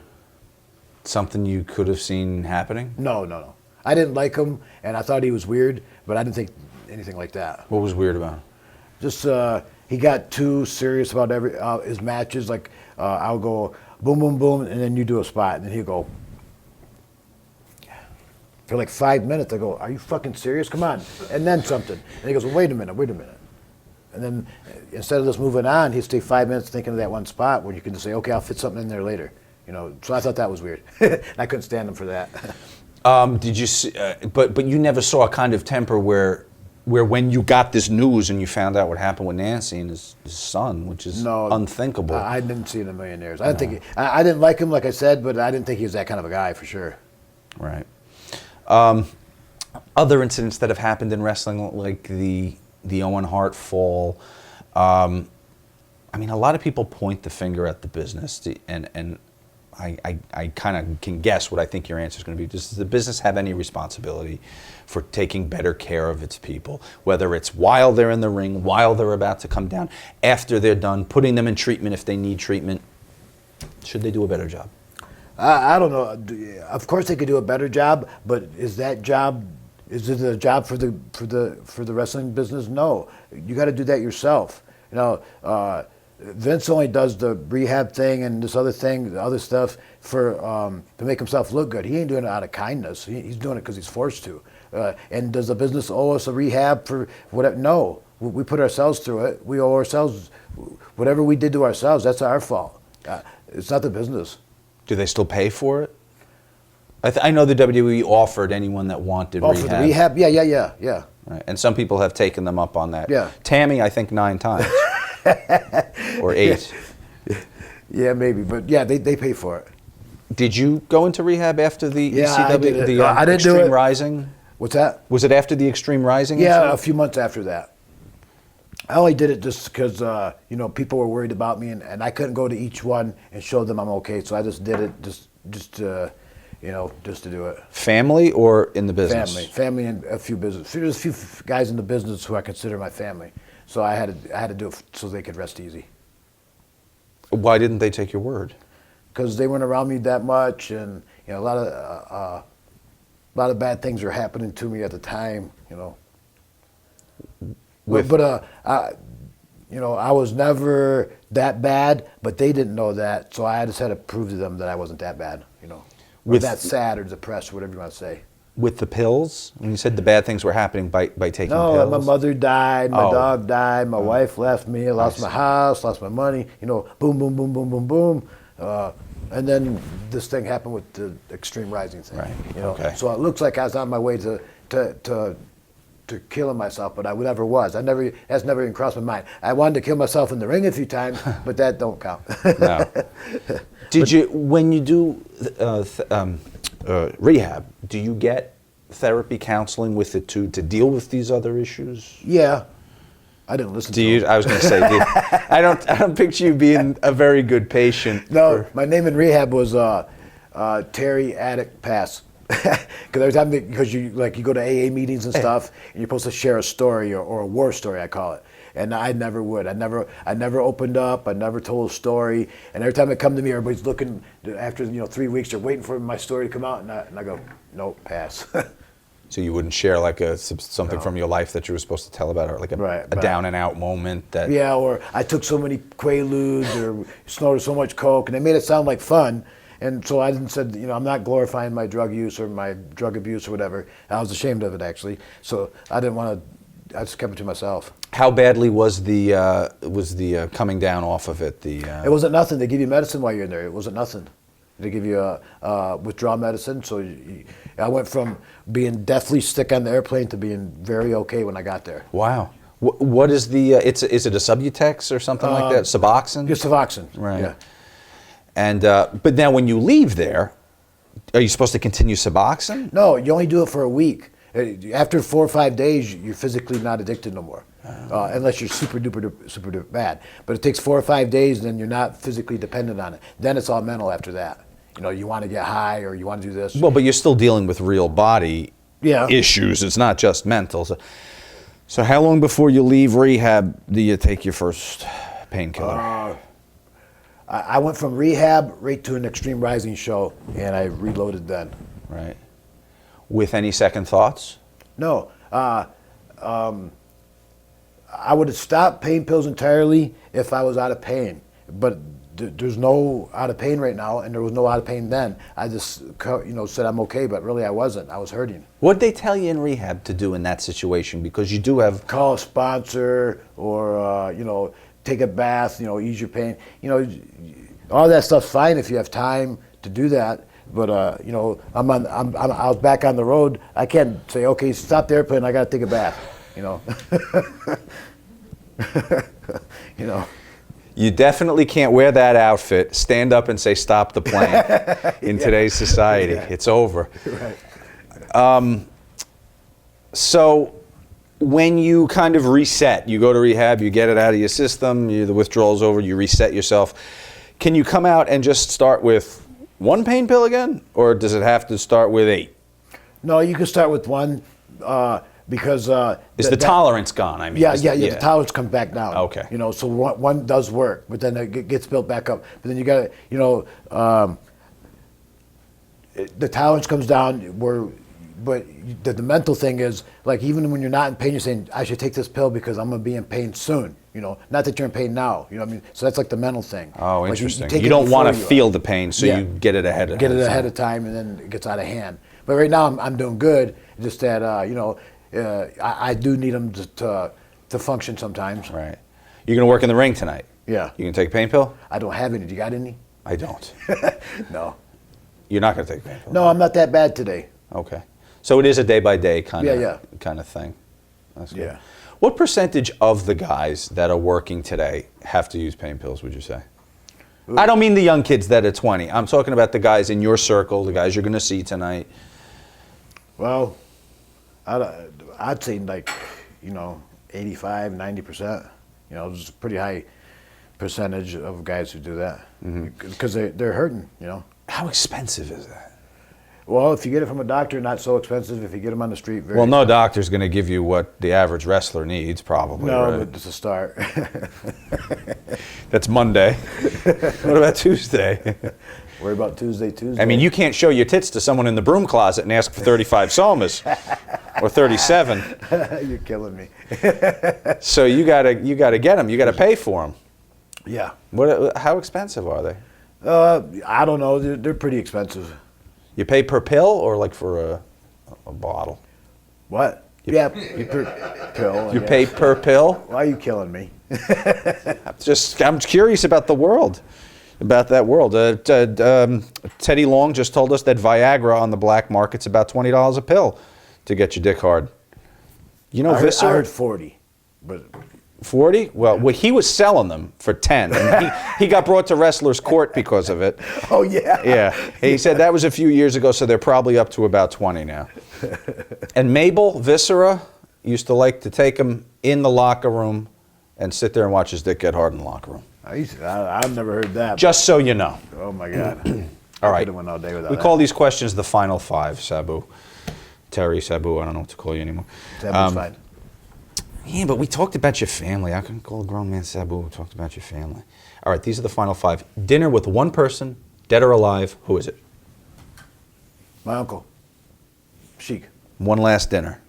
Something you could have seen happening? No. I didn't like him, and I thought he was weird, but I didn't think anything like that. What was weird about him? Just he got too serious about his matches. Like I'll go boom, boom, boom, and then you do a spot, and then he'll go. For like 5 minutes, I go, "Are you fucking serious? Come on!" And then something, and he goes, well, "Wait a minute." And then instead of just moving on, he'd stay 5 minutes thinking of that one spot where you can just say, "Okay, I'll fit something in there later." So I thought that was weird. I couldn't stand him for that. Did you see? But you never saw a kind of temper where when you got this news and you found out what happened with Nancy and his son, which is unthinkable. I didn't see it in a million years. I didn't think I didn't like him, like I said, but I didn't think he was that kind of a guy for sure. Right. Other incidents that have happened in wrestling, like the Owen Hart fall. A lot of people point the finger at the business, and I kind of can guess what I think your answer is going to be. Does the business have any responsibility for taking better care of its people, whether it's while they're in the ring, while they're about to come down, after they're done, putting them in treatment if they need treatment? Should they do a better job? I don't know. Of course, they could do a better job, but is it a job for the wrestling business? No, you got to do that yourself. You know, Vince only does the rehab thing and this other thing, the other stuff to make himself look good. He ain't doing it out of kindness. He's doing it because he's forced to. And does the business owe us a rehab for whatever? No, we put ourselves through it. We owe ourselves whatever we did to ourselves. That's our fault. It's not the business. Do they still pay for it? I know the WWE offered anyone that wanted rehab. For the rehab? Yeah. Right. And some people have taken them up on that. Yeah. Tammy, I think 9 times. Or 8. Yeah, maybe. But yeah, they pay for it. Did you go into rehab after the ECW? I didn't do Extreme it. Rising? What's that? Was it after the Extreme Rising? Yeah, incident? a few months after that. I only did it just because, people were worried about me, and I couldn't go to each one and show them I'm okay. So I just did it just to do it. Family or in the business? Family, and a few business. There's a few guys in the business who I consider my family. So I had to do it so they could rest easy. Why didn't they take your word? Because they weren't around me that much, and a lot of bad things were happening to me at the time. I was never that bad, but they didn't know that, so I just had to prove to them that I wasn't that bad, or that sad or depressed, or whatever you want to say. With the pills? When you said the bad things were happening by taking pills? No, my mother died, my dog died, my wife left me, I lost my house, lost my money, boom, boom, boom, boom, boom, boom. And then this thing happened with the Extreme Rising thing. Right. Okay. So it looks like I was on my way to killing myself, but I never was. That's never even crossed my mind. I wanted to kill myself in the ring a few times, but that don't count. No. When you do rehab, do you get therapy, counseling with it to deal with these other issues? Yeah. I didn't listen to you. I was going to say, I don't picture you being a very good patient. No, my name in rehab was Terry Addict Pass. Because every time you go to AA meetings and stuff, and you're supposed to share a story or a war story, I call it. And I never would. I never opened up. I never told a story. And every time they come to me, everybody's looking. After 3 weeks, they're waiting for my story to come out, and I go, nope, pass. So you wouldn't share something from your life that you were supposed to tell about, or a down and out moment that. Yeah, or I took so many Quaaludes or snorted so much coke, and they made it sound like fun. And so I said, I'm not glorifying my drug use or my drug abuse or whatever. I was ashamed of it, actually. So I didn't want to. I just kept it to myself. How badly was the coming down off of it? It wasn't nothing. They give you medicine while you're in there. It wasn't nothing. They give you withdrawal medicine. So I went from being deathly sick on the airplane to being very okay when I got there. Wow. What is the? Is it a Subutex or something like that? Suboxone. Just Suboxone. Right. Yeah. And but now when you leave there, are you supposed to continue Suboxone? No, you only do it for a week. After 4 or 5 days, you're physically not addicted no more, unless you're super duper bad. But it takes 4 or 5 days, and then you're not physically dependent on it. Then it's all mental after that. You want to get high or you want to do this. Well, but you're still dealing with real body issues. It's not just mental. So how long before you leave rehab do you take your first painkiller? I went from rehab right to an Extreme Rising show, and I reloaded then. Right. With any second thoughts? No. I would have stopped pain pills entirely if I was out of pain. But there's no out of pain right now, and there was no out of pain then. I just said I'm okay, but really I wasn't. I was hurting. What did they tell you in rehab to do in that situation? Because you do have... Call a sponsor or, take a bath, ease your pain. All that stuff's fine if you have time to do that. But I was back on the road. I can't say, okay, stop the airplane. I got to take a bath. You definitely can't wear that outfit, stand up and say, stop the plane in today's society. Yeah. It's over. Right. So when you kind of reset, you go to rehab, you get it out of your system, the withdrawal's over, you reset yourself. Can you come out and just start with one pain pill again, or does it have to start with 8? No, you can start with one because Is the tolerance gone? I mean, yeah. The tolerance comes back down. Okay. You know, so one does work, but then it gets built back up. But then you got to, you know, the tolerance comes down but the mental thing is, like, even when you're not in pain, you're saying, I should take this pill because I'm going to be in pain soon. You know, not that you're in pain now. You know what I mean? So that's like the mental thing. Oh, like interesting. take You it don't want to before feel the pain, so you get it ahead of time. Get it ahead of time, and then it gets out of hand. But right now, I'm doing good. Just that, you know, I do need them to function sometimes. Right. You're going to work in the ring tonight? Yeah. You going to take a pain pill? I don't have any. Do you got any? I don't. No. You're not going to take a pain pill? No, I'm not that bad today. Okay. So it is a day-by-day kind of thing. That's good. Yeah. What percentage of the guys that are working today have to use pain pills, would you say? Ooh. I don't mean the young kids that are 20. I'm talking about the guys in your circle, the guys you're going to see tonight. Well, I'd say like, you know, 85, 90%. You know, it's a pretty high percentage of guys who do that because they're hurting, you know. How expensive is that? Well, if you get it from a doctor, not so expensive. If you get them on the street, very Well, no expensive. doctor's going to give you what the average wrestler needs, probably. No, right? but it's a start. That's Monday. What about Tuesday? Worry about Tuesday. I mean, you can't show your tits to someone in the broom closet and ask for 35 somas or 37. You're killing me. So you gotta get them. You gotta pay for them. Yeah. How expensive are they? I don't know. They're pretty expensive. You pay per pill or like for a bottle? What? You per pill. You pay per pill? Why are you killing me? I'm curious about the world. About that world. Teddy Long just told us that Viagra on the black market's about $20 a pill to get your dick hard. You know, I heard 40, but 40? Well, he was selling them for 10, and he got brought to wrestlers' court because of it. Oh yeah. Yeah. He said that was a few years ago, so they're probably up to about 20 now. And Mabel Viscera used to like to take him in the locker room and sit there and watch his dick get hard in the locker room. I've never heard that. Just so you know. Oh my God. All right. I could've went all day without we that. call these questions the final 5, Sabu. Terry, Sabu, I don't know what to call you anymore. Sabu's fine. Yeah, but we talked about your family. I couldn't call a grown man Sabu. We talked about your family. All right, these are the final 5. Dinner with one person, dead or alive. Who is it? My uncle. Sheik. One last dinner.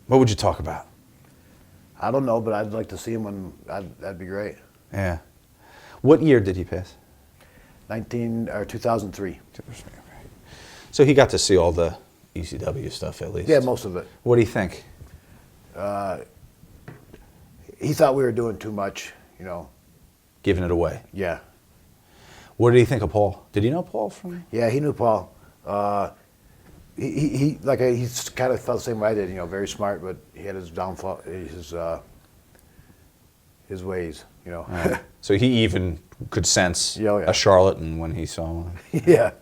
What would you talk about? I don't know, but I'd like to see him when. That'd be great. Yeah. What year did he pass? 2003. So he got to see all the ECW stuff at least. Yeah, most of it. What do you think? He thought we were doing too much, you know. Giving it away. Yeah. What did he think of Paul? Did he know Paul from? Yeah, he knew Paul. He kind of felt the same way I did, you know, very smart, but he had his downfall, his ways, you know. Right. So he even could sense a charlatan when he saw him. Yeah.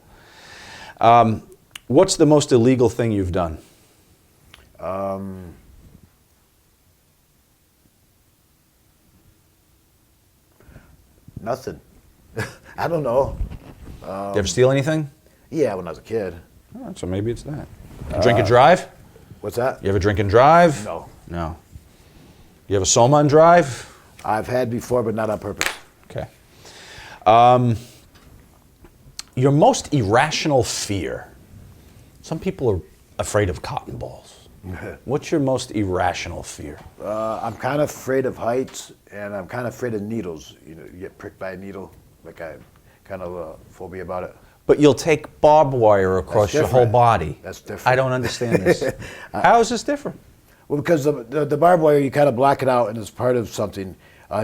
What's the most illegal thing you've done? Nothing. I don't know. Did you ever steal anything? Yeah, when I was a kid. All right, so maybe it's that. Drink and drive? What's that? You ever drink and drive? No. No. You have a soma and drive? I've had before, but not on purpose. Okay. Your most irrational fear? Some people are afraid of cotton balls. What's your most irrational fear? I'm kind of afraid of heights, and I'm kind of afraid of needles. You know, you get pricked by a needle, like I kind of a phobia about it. But you'll take barbed wire across your whole body. That's different. I don't understand this. How is this different? Well, because the barbed wire, you kind of block it out, and it's part of something.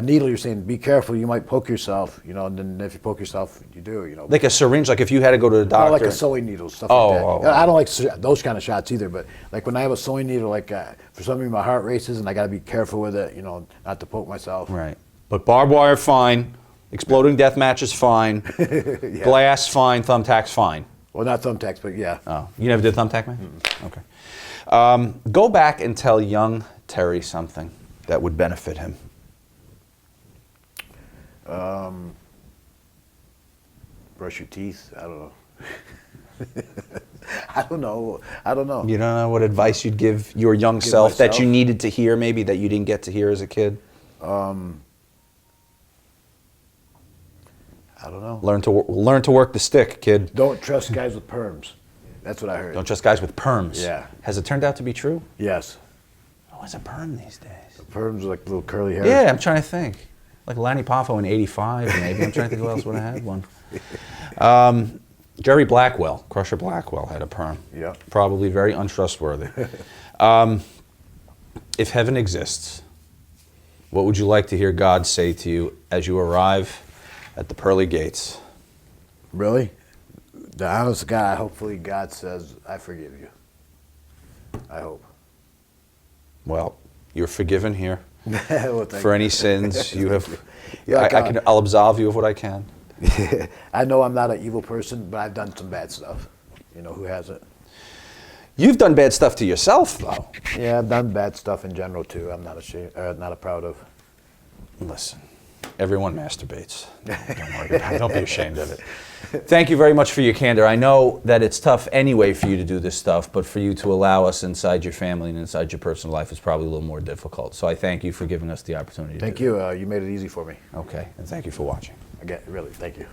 Needle, you're saying, be careful, you might poke yourself, you know, and then if you poke yourself, you do, you know. Like a syringe, like if you had to go to the doctor? Like a sewing needle, stuff like that. Oh. I don't like those kind of shots either, but like when I have a sewing needle, like for some reason my heart races and I got to be careful with it, you know, not to poke myself. Right. But barbed wire, fine. Exploding death matches, fine. Yeah. Glass, fine. Thumbtacks, fine. Well, not thumbtacks, but yeah. Oh, you never did thumbtack, man? Okay. Go back and tell young Terry something that would benefit him. brush your teeth. I don't know. I don't know. I don't know. You don't know what advice you'd give your young self that you needed to hear, maybe, that you didn't get to hear as a kid? I don't know. Learn to work the stick, kid. Don't trust guys with perms. That's what I heard. Don't trust guys with perms. Yeah. Has it turned out to be true? Yes. What's a perm these days? Perms are like little curly hair. Yeah, I'm trying to think. Like Lanny Poffo in '85, maybe. I'm trying to think who else would have had one. Jerry Blackwell, Crusher Blackwell, had a perm. Yeah. Probably very untrustworthy. If heaven exists, what would you like to hear God say to you as you arrive at the pearly gates? Really? The honest guy, hopefully God says, I forgive you. I hope. Well, you're forgiven here. Well, For any sins you have. Yeah, I'll absolve you of what I can. I know I'm not an evil person, but I've done some bad stuff. You know, who hasn't? You've done bad stuff to yourself, though. Yeah, I've done bad stuff in general, too. I'm not ashamed, not proud of. Listen, everyone masturbates. Don't worry about it. Don't be ashamed of it. Thank you very much for your candor. I know that it's tough anyway for you to do this stuff, but for you to allow us inside your family and inside your personal life is probably a little more difficult. So I thank you for giving us the opportunity. Thank you. You made it easy for me. Okay, and thank you for watching. Again, really, thank you.